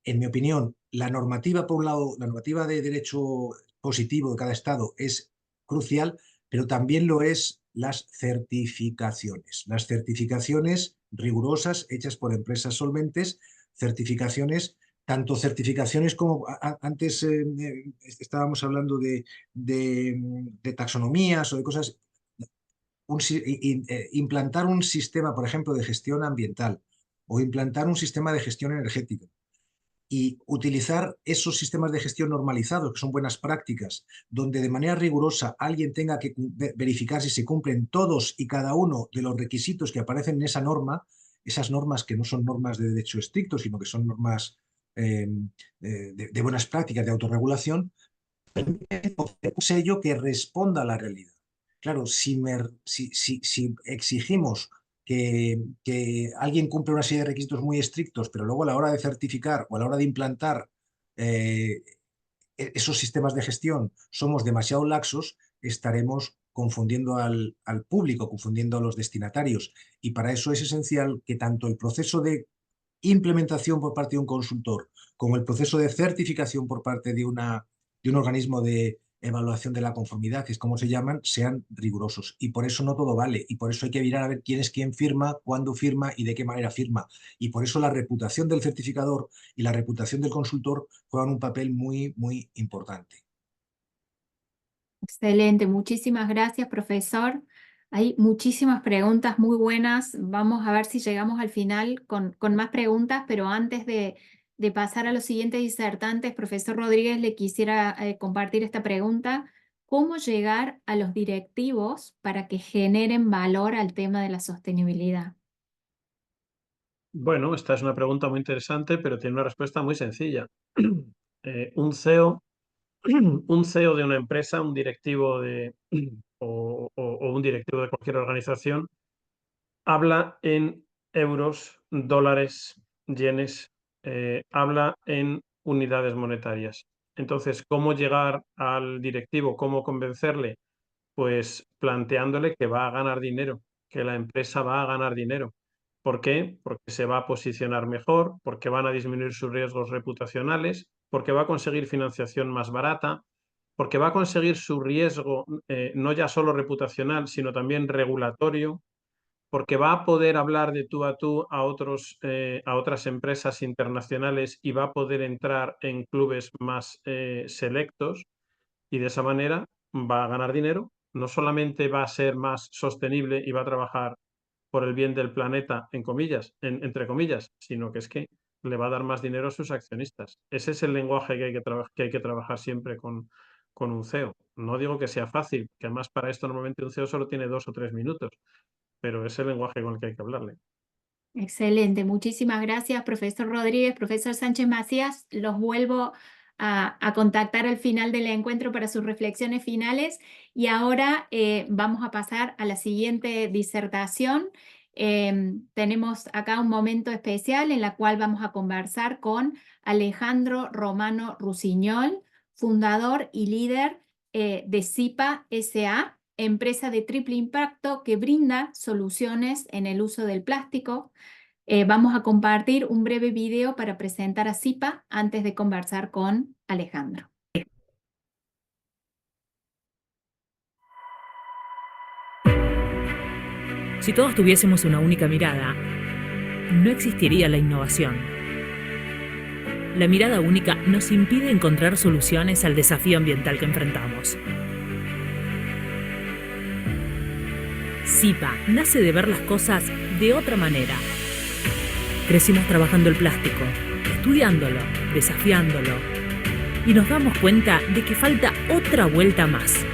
en mi opinión, la normativa, por un lado, la normativa de derecho positivo de cada estado es crucial, pero también lo es las certificaciones. Las certificaciones rigurosas hechas por empresas solventes, certificaciones tanto certificaciones como antes estábamos hablando de taxonomías o de cosas, implantar un sistema, por ejemplo, de gestión ambiental o implantar un sistema de gestión energética y utilizar esos sistemas de gestión normalizados, que son buenas prácticas, donde de manera rigurosa alguien tenga que verificar si se cumplen todos y cada uno de los requisitos que aparecen en esa norma, esas normas que no son normas de derecho estricto, sino que son normas de buenas prácticas de autorregulación, un sello que responda a la realidad. Claro, si exigimos que alguien cumple una serie de requisitos muy estrictos, pero luego a la hora de certificar o a la hora de implantar eh, esos sistemas de gestión somos demasiado laxos, estaremos confundiendo al público, confundiendo a los destinatarios. Y para eso es esencial que tanto el proceso de implementación por parte de un consultor como el proceso de certificación por parte de un organismo de evaluación de la conformidad, que es como se llaman, sean rigurosos. Y por eso no todo vale. Y por eso hay que mirar a ver quién es quien firma, cuándo firma y de qué manera firma. Y por eso la reputación del certificador y la reputación del consultor juegan un papel muy, muy importante. Excelente, muchísimas gracias, profesor. Hay muchísimas preguntas muy buenas. Vamos a ver si llegamos al final con más preguntas, pero antes de pasar a los siguientes disertantes, profesor Rodríguez, le quisiera compartir esta pregunta. ¿Cómo llegar a los directivos para que generen valor al tema de la sostenibilidad? Bueno, esta es una pregunta muy interesante, pero tiene una respuesta muy sencilla. Un CEO, un CEO de una empresa, un directivo o un directivo de cualquier organización, habla en euros, dólares, yenes, habla en unidades monetarias. Entonces, ¿cómo llegar al directivo? ¿Cómo convencerle? Pues planteándole que va a ganar dinero, que la empresa va a ganar dinero. ¿Por qué? Porque se va a posicionar mejor, porque van a disminuir sus riesgos reputacionales, porque va a conseguir financiación más barata, porque va a conseguir su riesgo no ya solo reputacional, sino también regulatorio, porque va a poder hablar de tú a otras empresas internacionales y va a poder entrar en clubes más selectos y de esa manera va a ganar dinero. No solamente va a ser más sostenible y va a trabajar por el bien del planeta, en comillas, entre comillas, sino que es que le va a dar más dinero a sus accionistas. Ese es el lenguaje que hay que trabajar siempre con un CEO. No digo que sea fácil, que además para esto normalmente un CEO solo tiene 2 o 3 minutos, pero es el lenguaje con el que hay que hablarle. Excelente, muchísimas gracias, profesor Rodríguez, profesor Sánchez Macías. Los vuelvo a contactar al final del encuentro para sus reflexiones finales. Y ahora vamos a pasar a la siguiente disertación. Tenemos acá un momento especial en la cual vamos a conversar con Alejandro Romano Rusiñol, fundador y líder de SIPA S.A., empresa de triple impacto que brinda soluciones en el uso del plástico. Vamos a compartir un breve video para presentar a SIPA antes de conversar con Alejandro. Si todos tuviésemos una única mirada, no existiría la innovación. La mirada única nos impide encontrar soluciones al desafío ambiental que enfrentamos. SIPA nace de ver las cosas de otra manera. Crecimos trabajando el plástico, estudiándolo, desafiándolo, y nos damos cuenta de que falta otra vuelta más.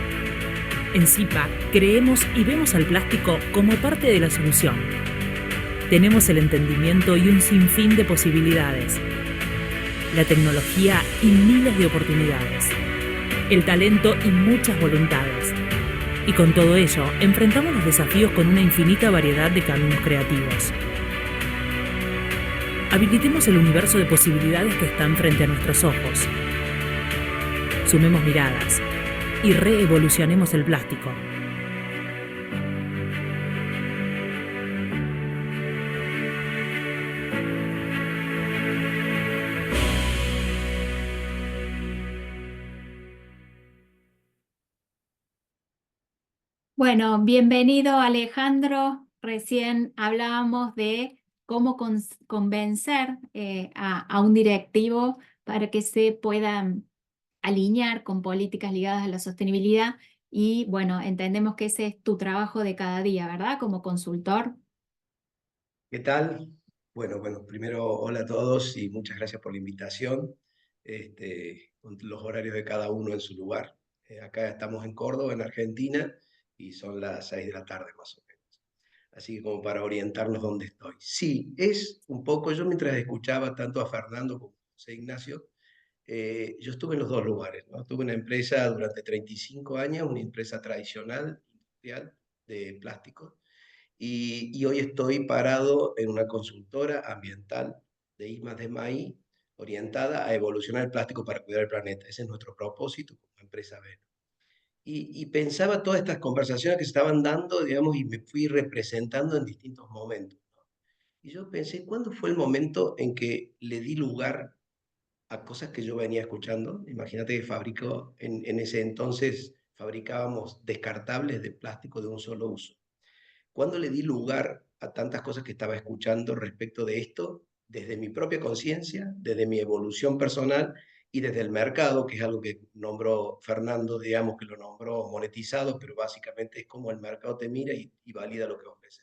En SIPA creemos y vemos al plástico como parte de la solución. Tenemos el entendimiento y un sinfín de posibilidades, la tecnología y miles de oportunidades, el talento y muchas voluntades. Y con todo ello, enfrentamos los desafíos con una infinita variedad de caminos creativos. Habilitemos el universo de posibilidades que están frente a nuestros ojos. Sumemos miradas y reevolucionemos el plástico. Bueno, bienvenido Alejandro. Recién hablábamos de cómo convencer a un directivo para que se puedan alinear con políticas ligadas a la sostenibilidad y bueno, entendemos que ese es tu trabajo de cada día, ¿verdad? Como consultor. ¿Qué tal? Bueno, primero hola a todos y muchas gracias por la invitación. Con los horarios de cada uno en su lugar. Acá estamos en Córdoba, en Argentina, y son las 6 de la tarde más o menos. Así que como para orientarnos dónde estoy. Sí, es un poco, yo mientras escuchaba tanto a Fernando como a José Ignacio, yo estuve en los dos lugares, ¿no? Tuve una empresa durante 35 años, una empresa tradicional, industrial, de plásticos, y hoy estoy parado en una consultora ambiental de I+D+I orientada a evolucionar el plástico para cuidar el planeta. Ese es nuestro propósito como empresa Veno. Y pensaba todas estas conversaciones que se estaban dando, digamos, y me fui representando en distintos momentos, ¿no? Y yo pensé, ¿cuándo fue el momento en que le di lugar a cosas que yo venía escuchando? Imagínate que en ese entonces fabricábamos descartables de plástico de un solo uso. ¿Cuándo le di lugar a tantas cosas que estaba escuchando respecto de esto? Desde mi propia conciencia, desde mi evolución personal y desde el mercado, que es algo que nombró Fernando, digamos que lo nombró monetizado, pero básicamente es como el mercado te mira y valida lo que ofrece.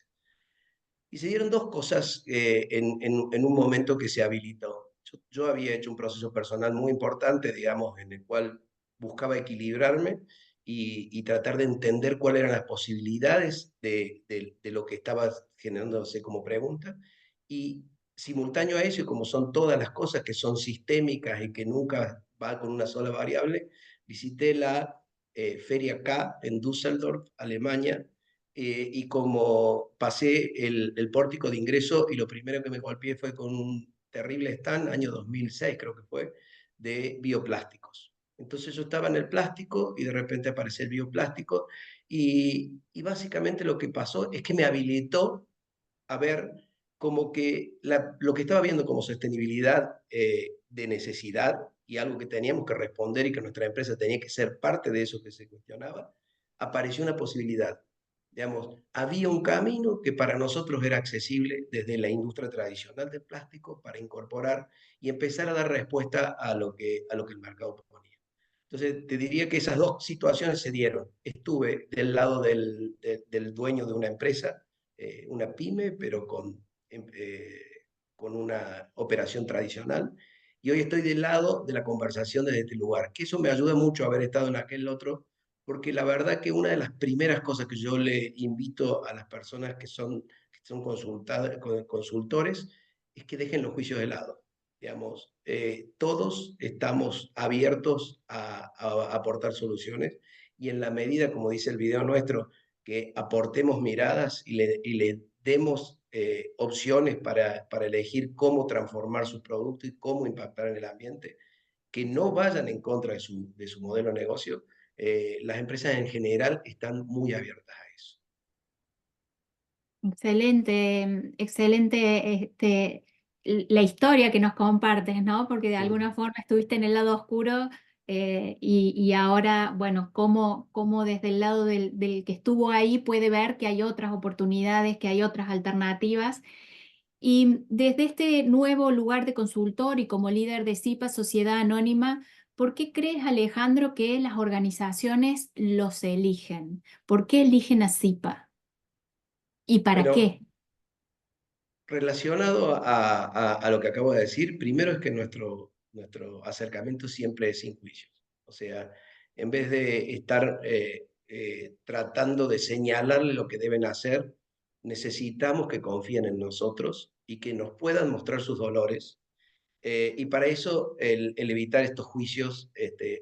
Y se dieron dos cosas en un momento que se habilitó. Yo había hecho un proceso personal muy importante, digamos, en el cual buscaba equilibrarme y tratar de entender cuáles eran las posibilidades de lo que estaba generándose como pregunta. Y simultáneo a eso, y como son todas las cosas que son sistémicas y que nunca va con una sola variable, visité la Feria K en Düsseldorf, Alemania, y como pasé el pórtico de ingreso y lo primero que me golpeé fue con un terrible stand, año 2006 creo que fue, de bioplásticos. Entonces yo estaba en el plástico y de repente apareció el bioplástico y básicamente lo que pasó es que me habilitó a ver como que lo que estaba viendo como sostenibilidad de necesidad y algo que teníamos que responder y que nuestra empresa tenía que ser parte de eso que se cuestionaba, apareció una posibilidad. Digamos, había un camino que para nosotros era accesible desde la industria tradicional del plástico para incorporar y empezar a dar respuesta a lo que el mercado proponía. Entonces, te diría que esas dos situaciones se dieron. Estuve del lado del dueño de una empresa, una pyme, pero con una operación tradicional. Y hoy estoy del lado de la conversación desde este lugar, que eso me ayuda mucho a haber estado en aquel otro, porque la verdad que una de las primeras cosas que yo le invito a las personas que son consultores es que dejen los juicios de lado. Digamos, todos estamos abiertos a aportar soluciones y en la medida, como dice el video nuestro, que aportemos miradas y le demos opciones para elegir cómo transformar su producto y cómo impactar en el ambiente, que no vayan en contra de su modelo de negocio, las empresas en general están muy abiertas a eso. Excelente, excelente la historia que nos compartes, ¿no? Porque de alguna Mm. forma estuviste en el lado oscuro y ahora, bueno, cómo desde el lado del que estuvo ahí puede ver que hay otras oportunidades, que hay otras alternativas. Y desde este nuevo lugar de consultor y como líder de SIPA, Sociedad Anónima, ¿por qué crees, Alejandro, que las organizaciones los eligen? ¿Por qué eligen a SIPA? ¿Y para Bueno, qué? relacionado a lo que acabo de decir, primero es que nuestro acercamiento siempre es sin juicios. O sea, en vez de estar tratando de señalarle lo que deben hacer, necesitamos que confíen en nosotros y que nos puedan mostrar sus dolores. Y para eso el evitar estos juicios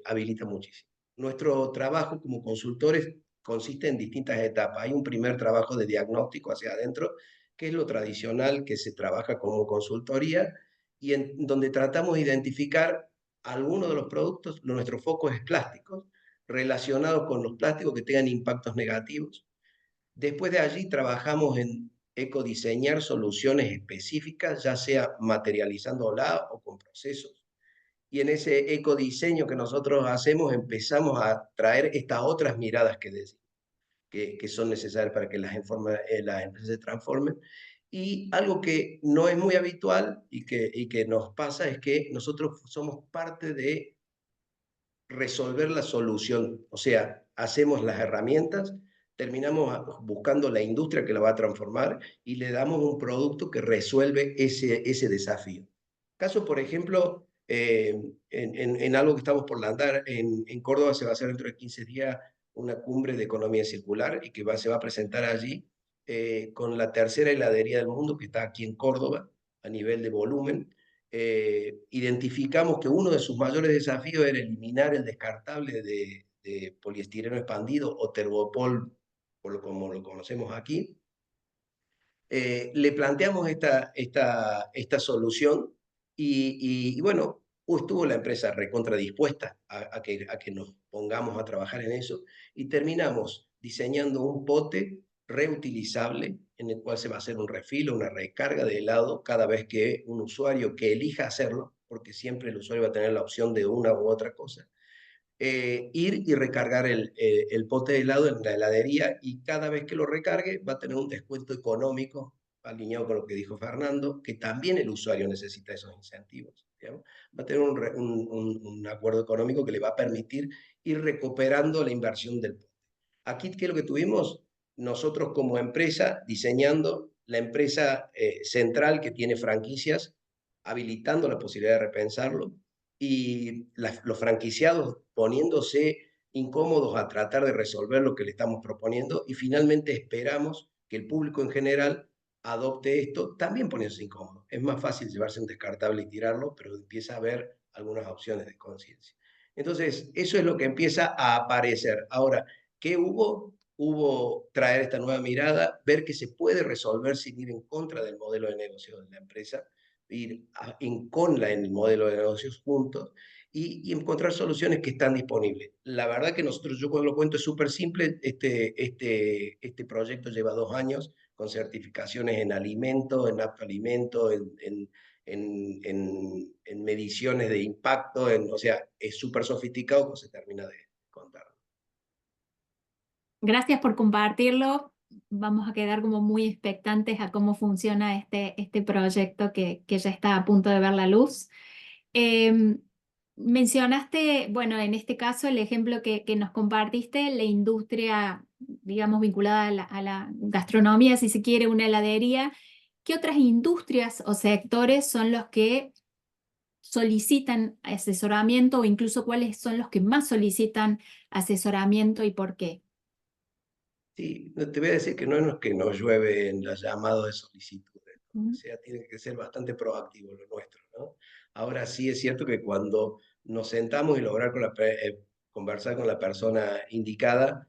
habilita muchísimo. Nuestro trabajo como consultores consiste en distintas etapas. Hay un primer trabajo de diagnóstico hacia adentro, que es lo tradicional que se trabaja como consultoría y en donde tratamos de identificar algunos de los productos, nuestro foco es plásticos, relacionados con los plásticos que tengan impactos negativos. Después de allí trabajamos en ecodiseñar soluciones específicas, ya sea materializándola o con procesos. Y en ese ecodiseño que nosotros hacemos empezamos a traer estas otras miradas que son necesarias para que las empresas se transformen. Y algo que no es muy habitual y que nos pasa es que nosotros somos parte de resolver la solución. O sea, hacemos las herramientas, terminamos buscando la industria que la va a transformar y le damos un producto que resuelve ese desafío. Caso, por ejemplo, en algo que estamos por lanzar, en Córdoba se va a hacer dentro de 15 días una cumbre de economía circular y que se va a presentar allí con la tercera heladería del mundo que está aquí en Córdoba a nivel de volumen. Identificamos que uno de sus mayores desafíos era eliminar el descartable de poliestireno expandido o Terbopol, como lo conocemos aquí, le planteamos esta solución y bueno, estuvo la empresa recontra dispuesta a que nos pongamos a trabajar en eso y terminamos diseñando un pote reutilizable en el cual se va a hacer un refill o una recarga de helado cada vez que un usuario que elija hacerlo, porque siempre el usuario va a tener la opción de una u otra cosa, ir y recargar el pote de helado en la heladería y cada vez que lo recargue va a tener un descuento económico alineado con lo que dijo Fernando, que también el usuario necesita esos incentivos. ¿Digamos? Va a tener un acuerdo económico que le va a permitir ir recuperando la inversión del pote. Aquí, ¿qué es lo que tuvimos? Nosotros como empresa diseñando la empresa central que tiene franquicias, habilitando la posibilidad de repensarlo, y los franquiciados poniéndose incómodos a tratar de resolver lo que le estamos proponiendo, y finalmente esperamos que el público en general adopte esto, también poniéndose incómodo. Es más fácil llevarse un descartable y tirarlo, pero empieza a haber algunas opciones de conciencia. Entonces, eso es lo que empieza a aparecer. Ahora, ¿qué hubo? Hubo traer esta nueva mirada, ver que se puede resolver sin ir en contra del modelo de negocio de la empresa, ir en el modelo de negocios juntos y encontrar soluciones que están disponibles. La verdad que nosotros, yo cuando lo cuento es súper simple, este proyecto lleva 2 años con certificaciones en alimento, en apto alimento, en mediciones de impacto, o sea, es súper sofisticado cuando se termina de contar. Gracias por compartirlo. Vamos a quedar como muy expectantes a cómo funciona este proyecto que ya está a punto de ver la luz. Mencionaste, bueno, en este caso el ejemplo que nos compartiste, la industria, digamos, vinculada a la gastronomía, si se quiere, una heladería. ¿Qué otras industrias o sectores son los que solicitan asesoramiento o incluso cuáles son los que más solicitan asesoramiento y por qué? Sí, te voy a decir que no es que nos llueve en los llamados de solicitudes, ¿no? O sea, tiene que ser bastante proactivo lo nuestro, ¿no? Ahora sí es cierto que cuando nos sentamos y lograr conversar con la persona indicada,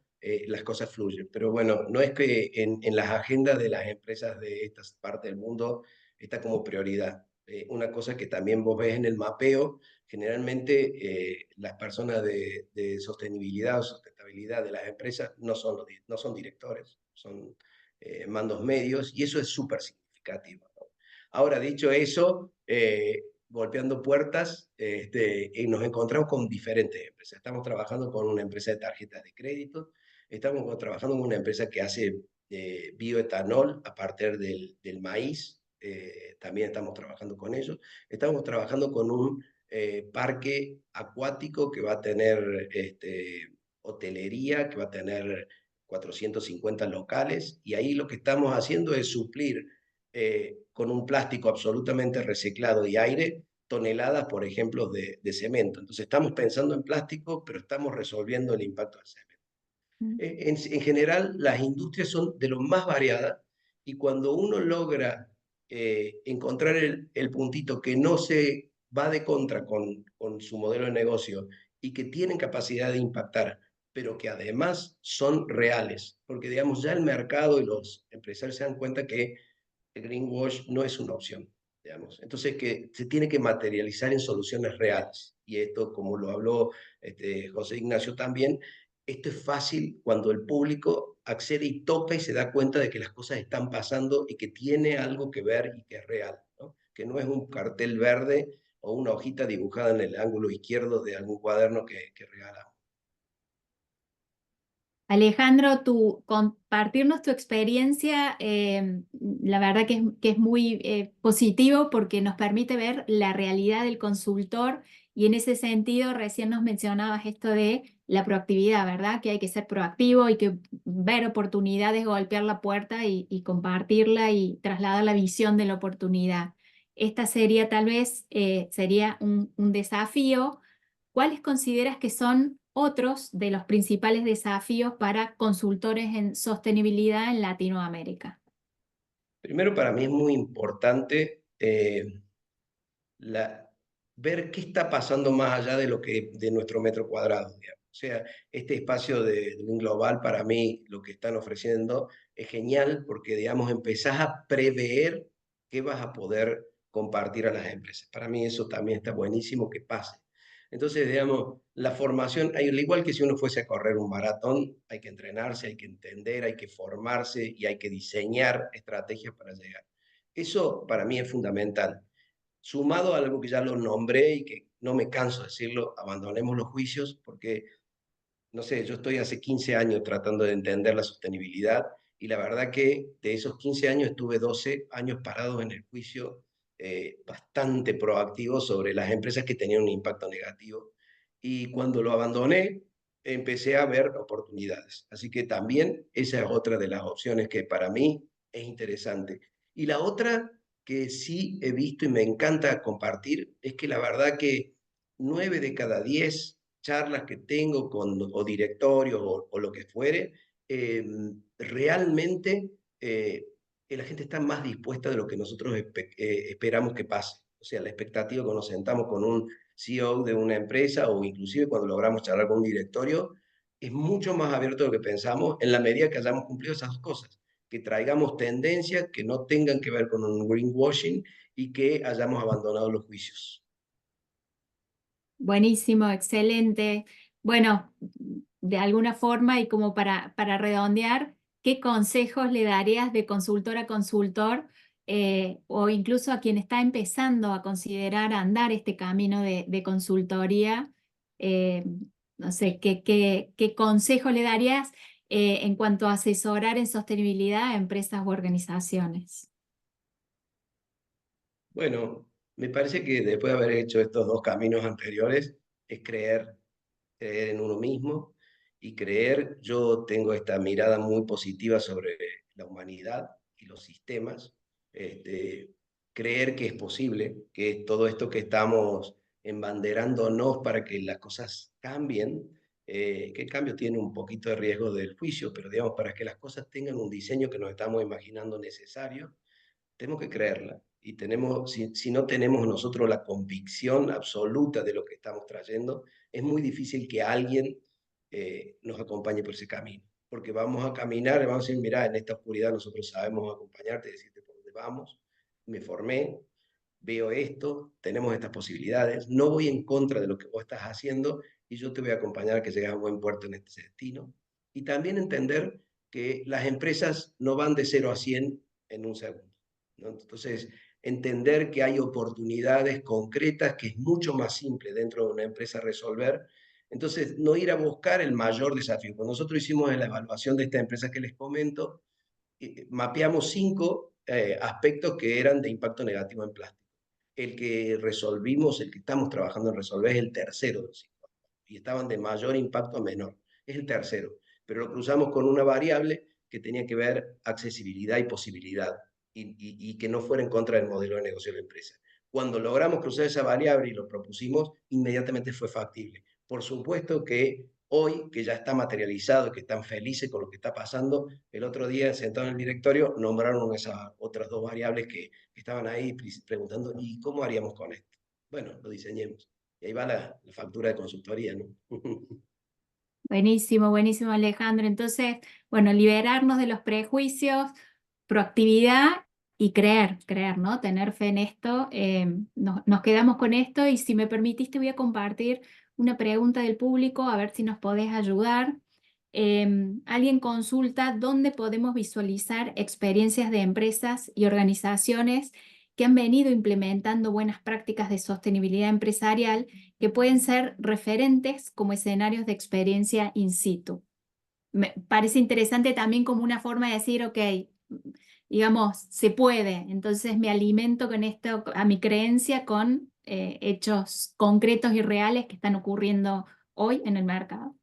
las cosas fluyen. Pero bueno, no es que en las agendas de las empresas de esta parte del mundo está como prioridad. Una cosa que también vos ves en el mapeo, generalmente las personas de sostenibilidad o sustentabilidad de las empresas no son directores, son mandos medios, y eso es súper significativo, ¿no? Ahora, dicho eso, golpeando puertas, nos encontramos con diferentes empresas. Estamos trabajando con una empresa de tarjetas de crédito, estamos trabajando con una empresa que hace bioetanol a partir del maíz, también estamos trabajando con ellos. Estamos trabajando con un parque acuático que va a tener hotelería, que va a tener 450 locales, y ahí lo que estamos haciendo es suplir con un plástico absolutamente reciclado y aire toneladas, por ejemplo, de cemento. Entonces estamos pensando en plástico, pero estamos resolviendo el impacto del cemento. En general, las industrias son de lo más variadas, y cuando uno logra encontrar el puntito que no se va de contra con su modelo de negocio y que tienen capacidad de impactar, pero que además son reales, porque digamos ya el mercado y los empresarios se dan cuenta que el greenwash no es una opción, digamos. Entonces que se tiene que materializar en soluciones reales, y esto, como lo habló José Ignacio también, esto es fácil cuando el público accede y toca y se da cuenta de que las cosas están pasando y que tiene algo que ver y que es real, ¿no? Que no es un cartel verde o una hojita dibujada en el ángulo izquierdo de algún cuaderno que regalamos. Alejandro, compartirnos tu experiencia, la verdad que es muy positivo porque nos permite ver la realidad del consultor, y en ese sentido recién nos mencionabas esto de la proactividad, ¿verdad? Que hay que ser proactivo, hay que ver oportunidades, golpear la puerta y compartirla y trasladar la visión de la oportunidad. Esta sería tal vez sería un desafío. ¿Cuáles consideras que son otros de los principales desafíos para consultores en sostenibilidad en Latinoamérica? Primero, para mí es muy importante ver qué está pasando más allá de nuestro metro cuadrado, digamos. O sea, este espacio de un global, para mí, lo que están ofreciendo es genial porque, digamos, empezás a prever qué vas a poder compartir a las empresas. Para mí eso también está buenísimo que pase. Entonces, digamos, la formación, al igual que si uno fuese a correr un maratón, hay que entrenarse, hay que entender, hay que formarse y hay que diseñar estrategias para llegar. Eso para mí es fundamental. Sumado a algo que ya lo nombré y que no me canso de decirlo, abandonemos los juicios porque, no sé, yo estoy hace 15 años tratando de entender la sostenibilidad y la verdad que de esos 15 años estuve 12 años parados en el juicio bastante proactivo sobre las empresas que tenían un impacto negativo. Y cuando lo abandoné, empecé a ver oportunidades. Así que también esa es otra de las opciones que para mí es interesante. Y la otra que sí he visto y me encanta compartir es que la verdad que 9 de cada 10 charlas que tengo con o directorios o lo que fuere, realmente la gente está más dispuesta de lo que nosotros esperamos que pase. O sea, la expectativa cuando nos sentamos con un CEO de una empresa o inclusive cuando logramos charlar con un directorio, es mucho más abierto de lo que pensamos en la medida que hayamos cumplido esas dos cosas, que traigamos tendencias que no tengan que ver con un greenwashing y que hayamos abandonado los juicios. Buenísimo, excelente. Bueno, de alguna forma y como para redondear, ¿qué consejos le darías de consultor a consultor o incluso a quien está empezando a considerar andar este camino de consultoría? Eh, no sé, ¿qué consejos le darías en cuanto a asesorar en sostenibilidad a empresas u organizaciones? Bueno, me parece que después de haber hecho estos dos caminos anteriores, es creer en uno mismo y creer, yo tengo esta mirada muy positiva sobre la humanidad y los sistemas, creer que es posible, que todo esto que estamos embanderándonos para que las cosas cambien, que el cambio tiene un poquito de riesgo del juicio, pero digamos, para que las cosas tengan un diseño que nos estamos imaginando necesario, tenemos que creerla. Y si no tenemos nosotros la convicción absoluta de lo que estamos trayendo, es muy difícil que alguien nos acompañe por ese camino. Porque vamos a caminar y vamos a decir, mira, en esta oscuridad nosotros sabemos acompañarte, decirte por dónde vamos, me formé, veo esto, tenemos estas posibilidades, no voy en contra de lo que vos estás haciendo y yo te voy a acompañar a que llegues a buen puerto en este destino. Y también entender que las empresas no van de 0 a 100 en un segundo, ¿no? Entonces, entender que hay oportunidades concretas que es mucho más simple dentro de una empresa resolver. Entonces, no ir a buscar el mayor desafío. Cuando nosotros hicimos la evaluación de esta empresa que les comento, mapeamos 5 aspectos que eran de impacto negativo en plástico. El que resolvimos, el que estamos trabajando en resolver es el tercero de los 5. Y estaban de mayor impacto a menor. Es el tercero. Pero lo cruzamos con una variable que tenía que ver accesibilidad y posibilidad y que no fuera en contra del modelo de negocio de la empresa. Cuando logramos cruzar esa variable y lo propusimos, inmediatamente fue factible. Por supuesto que hoy, que ya está materializado, que están felices con lo que está pasando, el otro día, sentado en el directorio, nombraron esas otras 2 variables que estaban ahí preguntando, ¿y cómo haríamos con esto? Bueno, lo diseñemos. Y ahí va la factura de consultoría, ¿no? Buenísimo, buenísimo, Alejandro. Entonces, bueno, liberarnos de los prejuicios, proactividad y creer, ¿no? Tener fe en esto. Nos quedamos con esto y si me permitiste voy a compartir una pregunta del público, a ver si nos podés ayudar. Alguien consulta dónde podemos visualizar experiencias de empresas y organizaciones que han venido implementando buenas prácticas de sostenibilidad empresarial que pueden ser referentes como escenarios de experiencia in situ. Me parece interesante también como una forma de decir, ok, digamos, se puede, entonces me alimento con esto, a mi creencia, con hechos concretos y reales que están ocurriendo hoy en el mercado.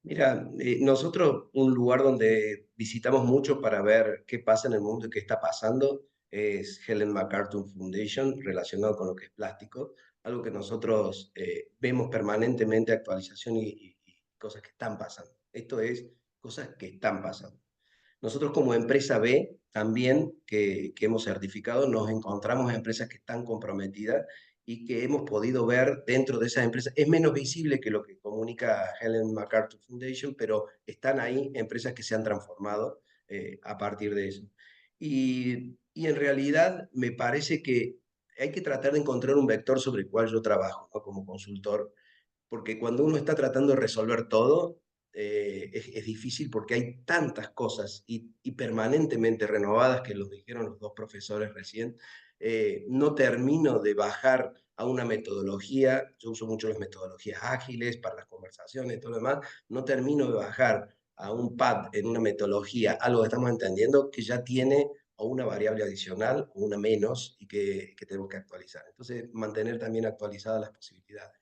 Mira, nosotros un lugar donde visitamos mucho para ver qué pasa en el mundo y qué está pasando es Helen MacArthur Foundation, relacionado con lo que es plástico, algo que nosotros vemos permanentemente, actualización y cosas que están pasando. Esto es cosas que están pasando. Nosotros como empresa B, también que hemos certificado, nos encontramos en empresas que están comprometidas y que hemos podido ver dentro de esas empresas. Es menos visible que lo que comunica Helen MacArthur Foundation, pero están ahí empresas que se han transformado a partir de eso. Y en realidad me parece que hay que tratar de encontrar un vector sobre el cual yo trabajo, ¿no? Como consultor, porque cuando uno está tratando de resolver todo, es difícil porque hay tantas cosas y permanentemente renovadas, que lo dijeron los dos profesores recién. No termino de bajar a una metodología. Yo uso mucho las metodologías ágiles para las conversaciones y todo lo demás. No termino de bajar a un pad en una metodología algo que estamos entendiendo que ya tiene o una variable adicional o una menos y que tenemos que actualizar. Entonces, mantener también actualizadas las posibilidades.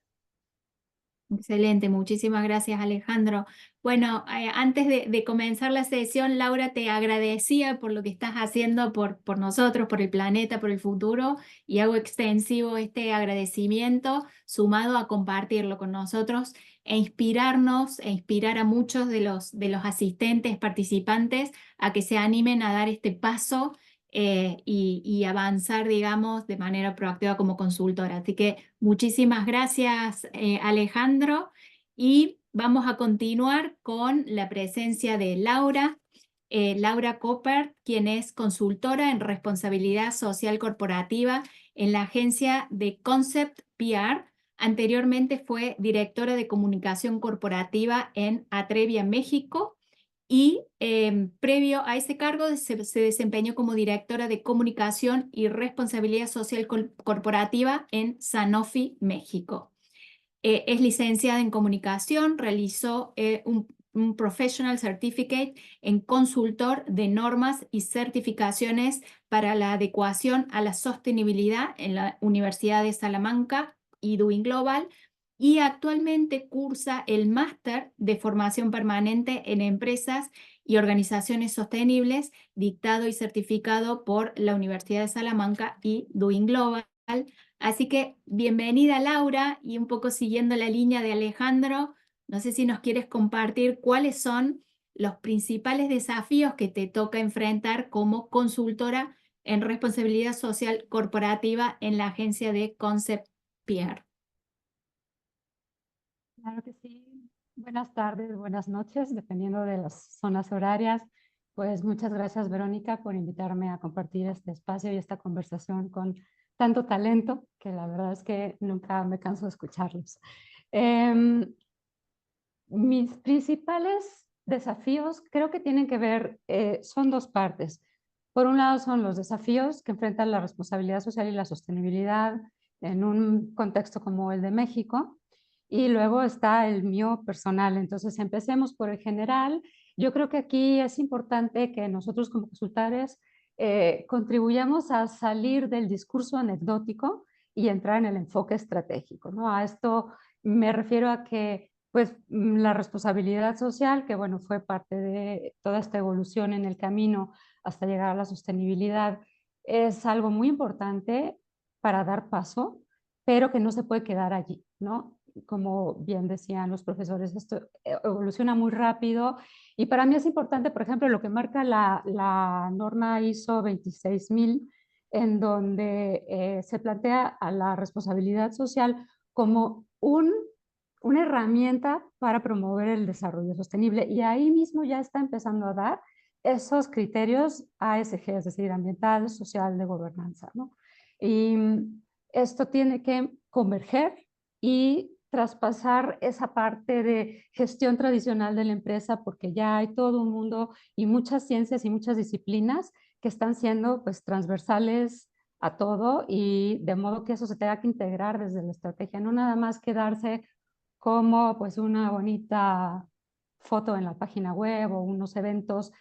Excelente, muchísimas gracias, Alejandro. Bueno, antes de comenzar la sesión, Laura te agradecía por lo que estás haciendo por nosotros, por el planeta, por el futuro, y hago extensivo este agradecimiento sumado a compartirlo con nosotros e inspirarnos e inspirar a muchos de los asistentes, participantes, a que se animen a dar este paso y avanzar, digamos, de manera proactiva como consultora. Así que muchísimas gracias, Alejandro, y vamos a continuar con la presencia de Laura. Laura Copper, quien es consultora en responsabilidad social corporativa en la agencia de Concept PR. Anteriormente fue directora de comunicación corporativa en Atrevia, México, y previo a ese cargo se desempeñó como directora de comunicación y responsabilidad social corporativa en Sanofi, México. Es licenciada en comunicación, realizó un Professional Certificate en consultor de normas y certificaciones para la adecuación a la sostenibilidad en la Universidad de Salamanca y Doing Global, y actualmente cursa el máster de formación permanente en empresas y organizaciones sostenibles, dictado y certificado por la Universidad de Salamanca y Doing Global. Así que bienvenida, Laura, y un poco siguiendo la línea de Alejandro, no sé si nos quieres compartir cuáles son los principales desafíos que te toca enfrentar como consultora en responsabilidad social corporativa en la agencia de Concept PR. Claro que sí. Buenas tardes, buenas noches, dependiendo de las zonas horarias. Pues muchas gracias, Verónica, por invitarme a compartir este espacio y esta conversación con tanto talento, que la verdad es que nunca me canso de escucharlos. Mis principales desafíos creo que tienen que ver, son dos partes. Por un lado son los desafíos que enfrentan la responsabilidad social y la sostenibilidad en un contexto como el de México, y luego está el mío personal. Entonces empecemos por el general. Yo creo que aquí es importante que nosotros como consultores contribuyamos a salir del discurso anecdótico y entrar en el enfoque estratégico, ¿no? A esto me refiero a que pues la responsabilidad social, que bueno, fue parte de toda esta evolución en el camino hasta llegar a la sostenibilidad, es algo muy importante para dar paso, pero que no se puede quedar allí, ¿no? Como bien decían los profesores, esto evoluciona muy rápido, y para mí es importante, por ejemplo, lo que marca la norma ISO 26000, en donde se plantea a la responsabilidad social como una herramienta para promover el desarrollo sostenible, y ahí mismo ya está empezando a dar esos criterios ASG, es decir, ambiental, social, de gobernanza, ¿no? Y esto tiene que converger y traspasar esa parte de gestión tradicional de la empresa, porque ya hay todo un mundo y muchas ciencias y muchas disciplinas que están siendo pues transversales a todo, y de modo que eso se tenga que integrar desde la estrategia, no nada más quedarse como pues una bonita foto en la página web o unos eventos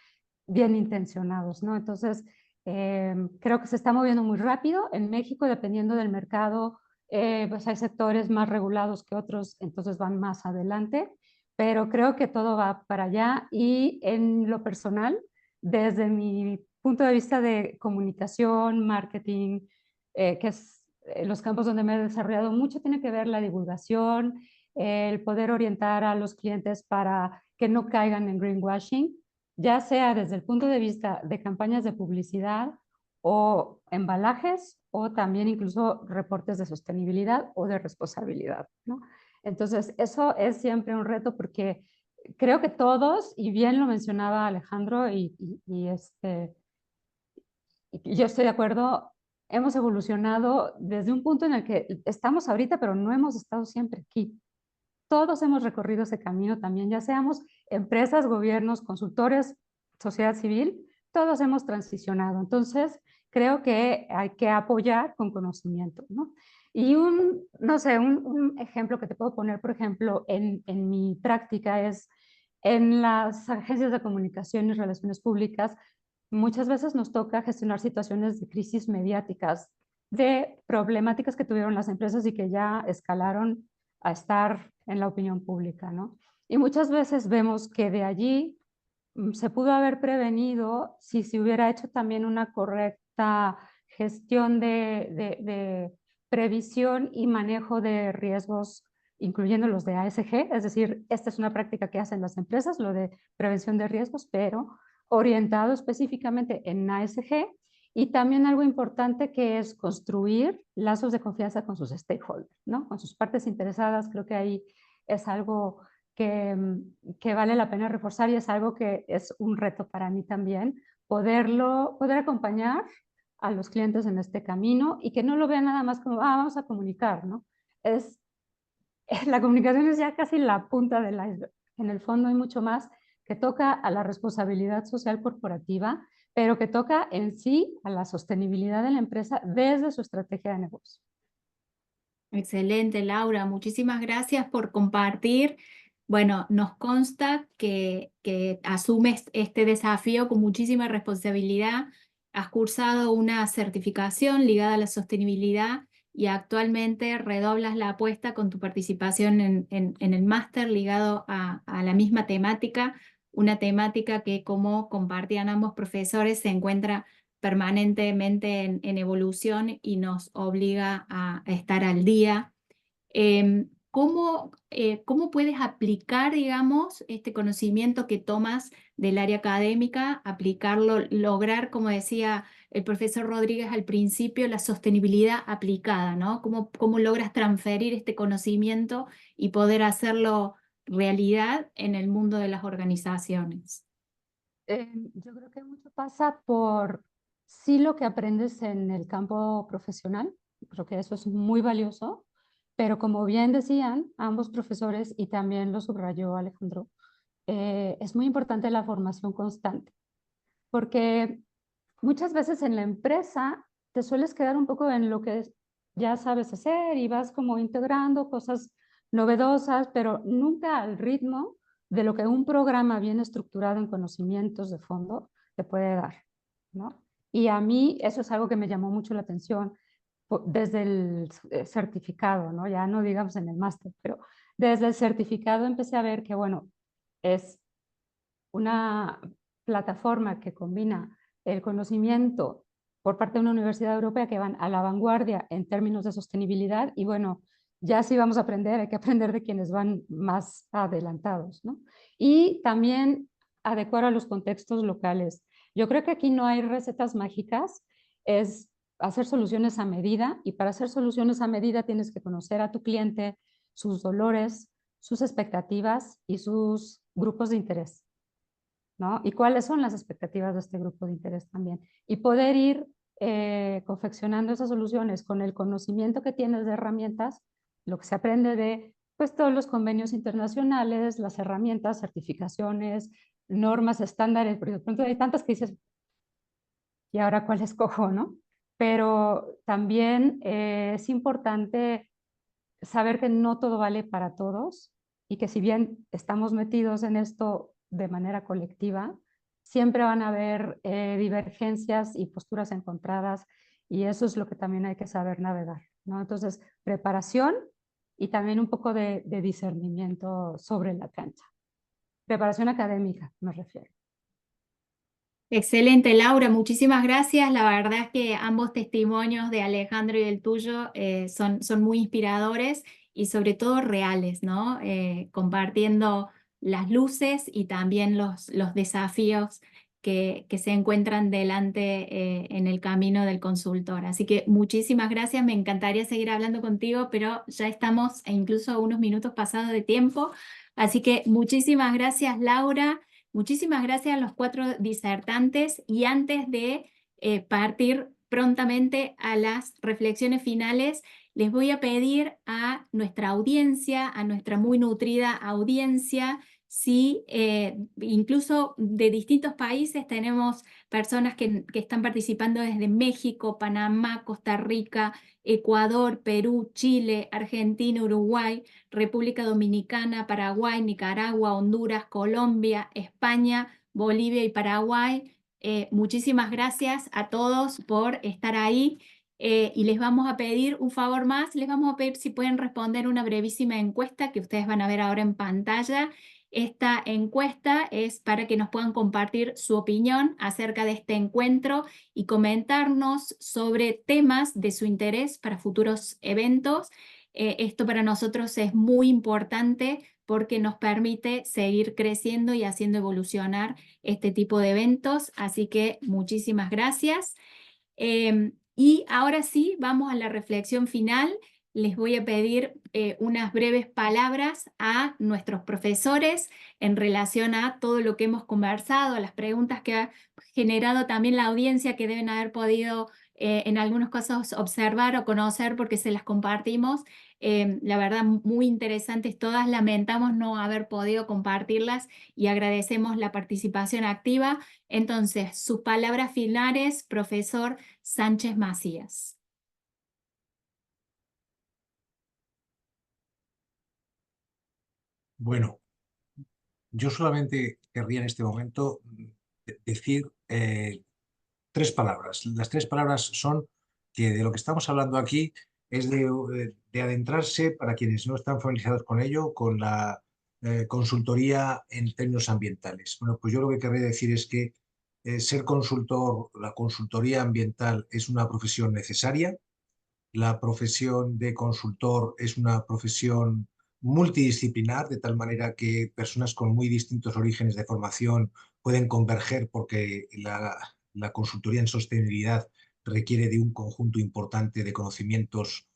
bien intencionados, ¿no? Entonces, creo que se está moviendo muy rápido. En México, dependiendo del mercado, pues hay sectores más regulados que otros, entonces van más adelante, pero creo que todo va para allá. Y en lo personal, desde mi punto de vista de comunicación, marketing, que es los campos donde me he desarrollado mucho, tiene que ver la divulgación, el poder orientar a los clientes para que no caigan en greenwashing, ya sea desde el punto de vista de campañas de publicidad o embalajes, o también incluso reportes de sostenibilidad o de responsabilidad, ¿no? Entonces, eso es siempre un reto, porque creo que todos, y bien lo mencionaba Alejandro, y yo estoy de acuerdo, hemos evolucionado desde un punto en el que estamos ahorita, pero no hemos estado siempre aquí. Todos hemos recorrido ese camino también, ya seamos empresas, gobiernos, consultores, sociedad civil, todos hemos transicionado. Entonces, creo que hay que apoyar con conocimiento, ¿no? Y no sé, un ejemplo que te puedo poner, por ejemplo, en mi práctica es en las agencias de comunicación y relaciones públicas, muchas veces nos toca gestionar situaciones de crisis mediáticas, de problemáticas que tuvieron las empresas y que ya escalaron a estar en la opinión pública, ¿no? Y muchas veces vemos que de allí se pudo haber prevenido si se hubiera hecho también una correcta gestión de previsión y manejo de riesgos, incluyendo los de ASG, es decir, esta es una práctica que hacen las empresas, lo de prevención de riesgos, pero orientado específicamente en ASG, y también algo importante que es construir lazos de confianza con sus stakeholders, ¿no? Con sus partes interesadas. Creo que ahí es algo que vale la pena reforzar y es algo que es un reto para mí también, poder acompañar a los clientes en este camino y que no lo vean nada más como, vamos a comunicar, ¿no? La comunicación es ya casi la punta del iceberg. En el fondo hay mucho más que toca a la responsabilidad social corporativa, pero que toca en sí a la sostenibilidad de la empresa desde su estrategia de negocio. Excelente, Laura. Muchísimas gracias por compartir. Bueno, nos consta que asumes este desafío con muchísima responsabilidad. Has cursado una certificación ligada a la sostenibilidad y actualmente redoblas la apuesta con tu participación en el máster ligado a la misma temática, una temática que, como compartían ambos profesores, se encuentra permanentemente en evolución y nos obliga a estar al día. ¿Cómo puedes aplicar, digamos, este conocimiento que tomas del área académica, aplicarlo, lograr, como decía el profesor Rodríguez al principio, la sostenibilidad aplicada, ¿no? ¿Cómo logras transferir este conocimiento y poder hacerlo realidad en el mundo de las organizaciones? Yo creo que mucho pasa por sí lo que aprendes en el campo profesional, creo que eso es muy valioso, pero como bien decían ambos profesores y también lo subrayó Alejandro, es muy importante la formación constante, porque muchas veces en la empresa te sueles quedar un poco en lo que ya sabes hacer y vas como integrando cosas novedosas, pero nunca al ritmo de lo que un programa bien estructurado en conocimientos de fondo te puede dar, ¿no? Y a mí eso es algo que me llamó mucho la atención desde el certificado, ¿no? Ya no digamos en el máster, pero desde el certificado empecé a ver que, bueno, es una plataforma que combina el conocimiento por parte de una universidad europea que van a la vanguardia en términos de sostenibilidad y bueno, ya si vamos a aprender, hay que aprender de quienes van más adelantados, ¿no? Y también adecuar a los contextos locales. Yo creo que aquí no hay recetas mágicas, es hacer soluciones a medida y para hacer soluciones a medida tienes que conocer a tu cliente, sus dolores, sus expectativas y sus grupos de interés, ¿no? Y cuáles son las expectativas de este grupo de interés también. Y poder ir confeccionando esas soluciones con el conocimiento que tienes de herramientas, lo que se aprende de pues, todos los convenios internacionales, las herramientas, certificaciones, normas, estándares, porque de pronto hay tantas que dices, ¿y ahora cuál escojo, no? Pero también es importante saber que no todo vale para todos y que si bien estamos metidos en esto de manera colectiva, siempre van a haber divergencias y posturas encontradas y eso es lo que también hay que saber navegar, ¿no? Entonces, preparación y también un poco de discernimiento sobre la cancha. Preparación académica, me refiero. Excelente, Laura, muchísimas gracias. La verdad es que ambos testimonios de Alejandro y el tuyo son muy inspiradores y sobre todo reales, ¿no? Compartiendo las luces y también los desafíos que se encuentran delante en el camino del consultor. Así que muchísimas gracias, me encantaría seguir hablando contigo, pero ya estamos incluso unos minutos pasados de tiempo. Así que muchísimas gracias, Laura. Muchísimas gracias a los 4 disertantes. Y antes de partir prontamente a las reflexiones finales, les voy a pedir a nuestra audiencia, a nuestra muy nutrida audiencia, si incluso de distintos países tenemos personas que están participando desde México, Panamá, Costa Rica, Ecuador, Perú, Chile, Argentina, Uruguay, República Dominicana, Paraguay, Nicaragua, Honduras, Colombia, España, Bolivia y Paraguay. Muchísimas gracias a todos por estar ahí. Y les vamos a pedir un favor más, les vamos a pedir si pueden responder una brevísima encuesta que ustedes van a ver ahora en pantalla. Esta encuesta es para que nos puedan compartir su opinión acerca de este encuentro y comentarnos sobre temas de su interés para futuros eventos. Esto para nosotros es muy importante porque nos permite seguir creciendo y haciendo evolucionar este tipo de eventos. Así que muchísimas gracias. Y ahora sí, vamos a la reflexión final. Les voy a pedir unas breves palabras a nuestros profesores en relación a todo lo que hemos conversado, a las preguntas que ha generado también la audiencia, que deben haber podido en algunos casos observar o conocer porque se las compartimos. La verdad, muy interesantes todas. Lamentamos no haber podido compartirlas y agradecemos la participación activa. Entonces, sus palabras finales, profesor Sánchez Macías. Bueno, yo solamente querría en este momento decir 3 palabras. Las 3 palabras son que de lo que estamos hablando aquí es de adentrarse, para quienes no están familiarizados con ello, con la consultoría en términos ambientales. Bueno, pues yo lo que querría decir es que ser consultor, la consultoría ambiental es una profesión necesaria. La profesión de consultor es una profesión multidisciplinar, de tal manera que personas con muy distintos orígenes de formación pueden converger, porque la consultoría en sostenibilidad requiere de un conjunto importante de conocimientos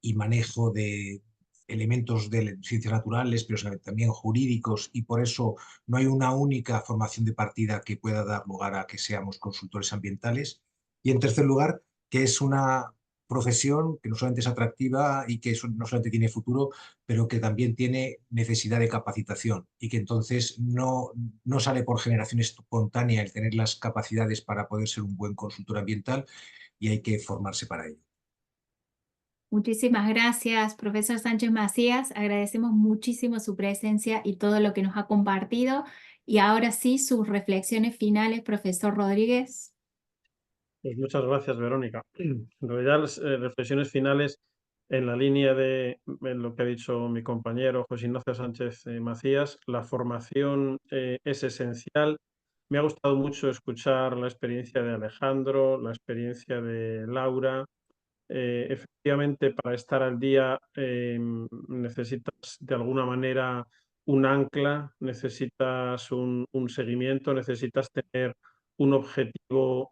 y manejo de elementos de ciencias naturales, pero también jurídicos, y por eso no hay una única formación de partida que pueda dar lugar a que seamos consultores ambientales. Y en tercer lugar, que es una profesión que no solamente es atractiva y que no solamente tiene futuro, pero que también tiene necesidad de capacitación, y que entonces no sale por generación espontánea el tener las capacidades para poder ser un buen consultor ambiental, y hay que formarse para ello. Muchísimas gracias, profesor Sánchez Macías. Agradecemos muchísimo su presencia y todo lo que nos ha compartido. Y ahora sí, sus reflexiones finales, profesor Rodríguez. Pues muchas gracias, Verónica. En realidad, las reflexiones finales en la línea de lo que ha dicho mi compañero José Ignacio Sánchez Macías. La formación es esencial. Me ha gustado mucho escuchar la experiencia de Alejandro, la experiencia de Laura. Efectivamente, para estar al día necesitas de alguna manera un ancla, necesitas un seguimiento, necesitas tener un objetivo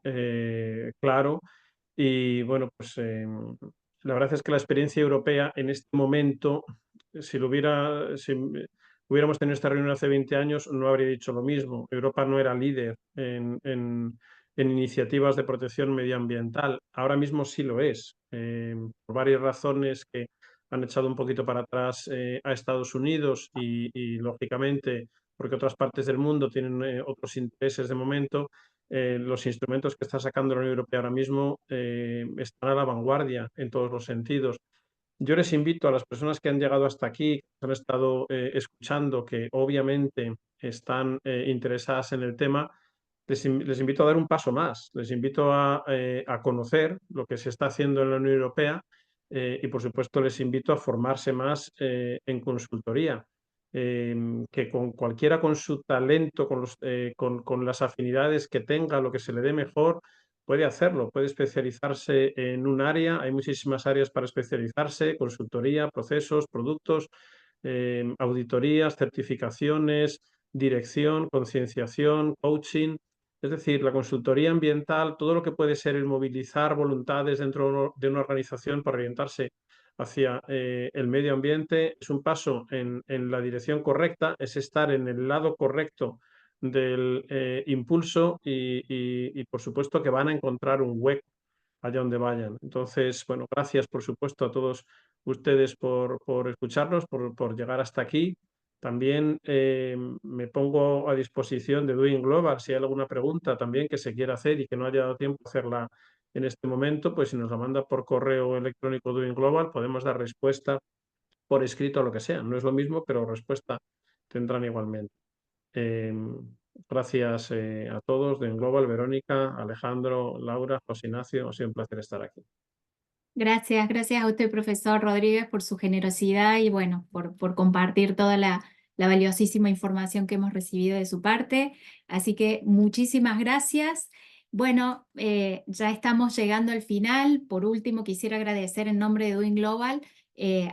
claro. Y bueno, pues la verdad es que la experiencia europea en este momento, si hubiéramos tenido esta reunión hace 20 años, no habría dicho lo mismo. Europa no era líder en iniciativas de protección medioambiental. Ahora mismo sí lo es, por varias razones que han echado un poquito para atrás a Estados Unidos y, lógicamente, porque otras partes del mundo tienen otros intereses de momento. Los instrumentos que está sacando la Unión Europea ahora mismo están a la vanguardia en todos los sentidos. Yo les invito a las personas que han llegado hasta aquí, que han estado escuchando, que obviamente están interesadas en el tema, les invito a dar un paso más, les invito a conocer lo que se está haciendo en la Unión Europea y, por supuesto, les invito a formarse más en consultoría. Que con cualquiera, con su talento, con las afinidades que tenga, lo que se le dé mejor, puede hacerlo, puede especializarse en un área. Hay muchísimas áreas para especializarse: consultoría, procesos, productos, auditorías, certificaciones, dirección, concienciación, coaching. Es decir, la consultoría ambiental, todo lo que puede ser el movilizar voluntades dentro de una organización para orientarse hacia el medio ambiente, es un paso en la dirección correcta, es estar en el lado correcto del impulso y por supuesto que van a encontrar un hueco allá donde vayan. Entonces, bueno, gracias por supuesto a todos ustedes por escucharnos, por llegar hasta aquí. También me pongo a disposición de Doing Global si hay alguna pregunta también que se quiera hacer y que no haya dado tiempo a hacerla en este momento, pues si nos la manda por correo electrónico Doing Global, podemos dar respuesta por escrito a lo que sea. No es lo mismo, pero respuesta tendrán igualmente. Gracias a todos de Global, Verónica, Alejandro, Laura, José Ignacio. Ha sido un placer estar aquí. Gracias, gracias a usted, profesor Rodríguez, por su generosidad y bueno, por compartir toda la valiosísima información que hemos recibido de su parte. Así que muchísimas gracias. Bueno, ya estamos llegando al final. Por último, quisiera agradecer en nombre de Doing Global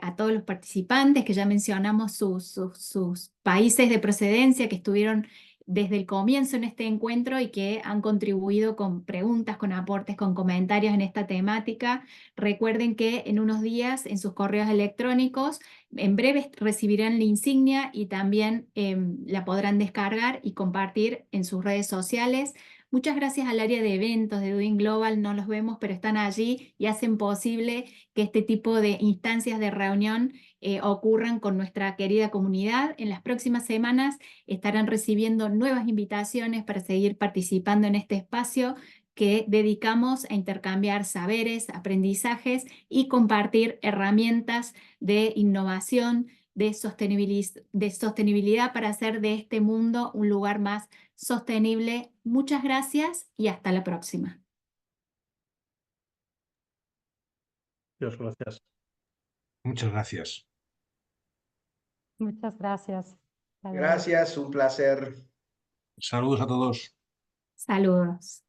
a todos los participantes que ya mencionamos sus países de procedencia que estuvieron desde el comienzo en este encuentro y que han contribuido con preguntas, con aportes, con comentarios en esta temática. Recuerden que en unos días en sus correos electrónicos, en breve recibirán la insignia y también la podrán descargar y compartir en sus redes sociales. Muchas gracias al área de eventos de Doing Global, no los vemos, pero están allí y hacen posible que este tipo de instancias de reunión ocurran con nuestra querida comunidad. En las próximas semanas estarán recibiendo nuevas invitaciones para seguir participando en este espacio que dedicamos a intercambiar saberes, aprendizajes y compartir herramientas de innovación, de sostenibilidad para hacer de este mundo un lugar más sostenible. Muchas gracias y hasta la próxima. Dios, gracias. Muchas gracias. Muchas gracias. Hasta luego. Gracias, un placer. Saludos a todos. Saludos.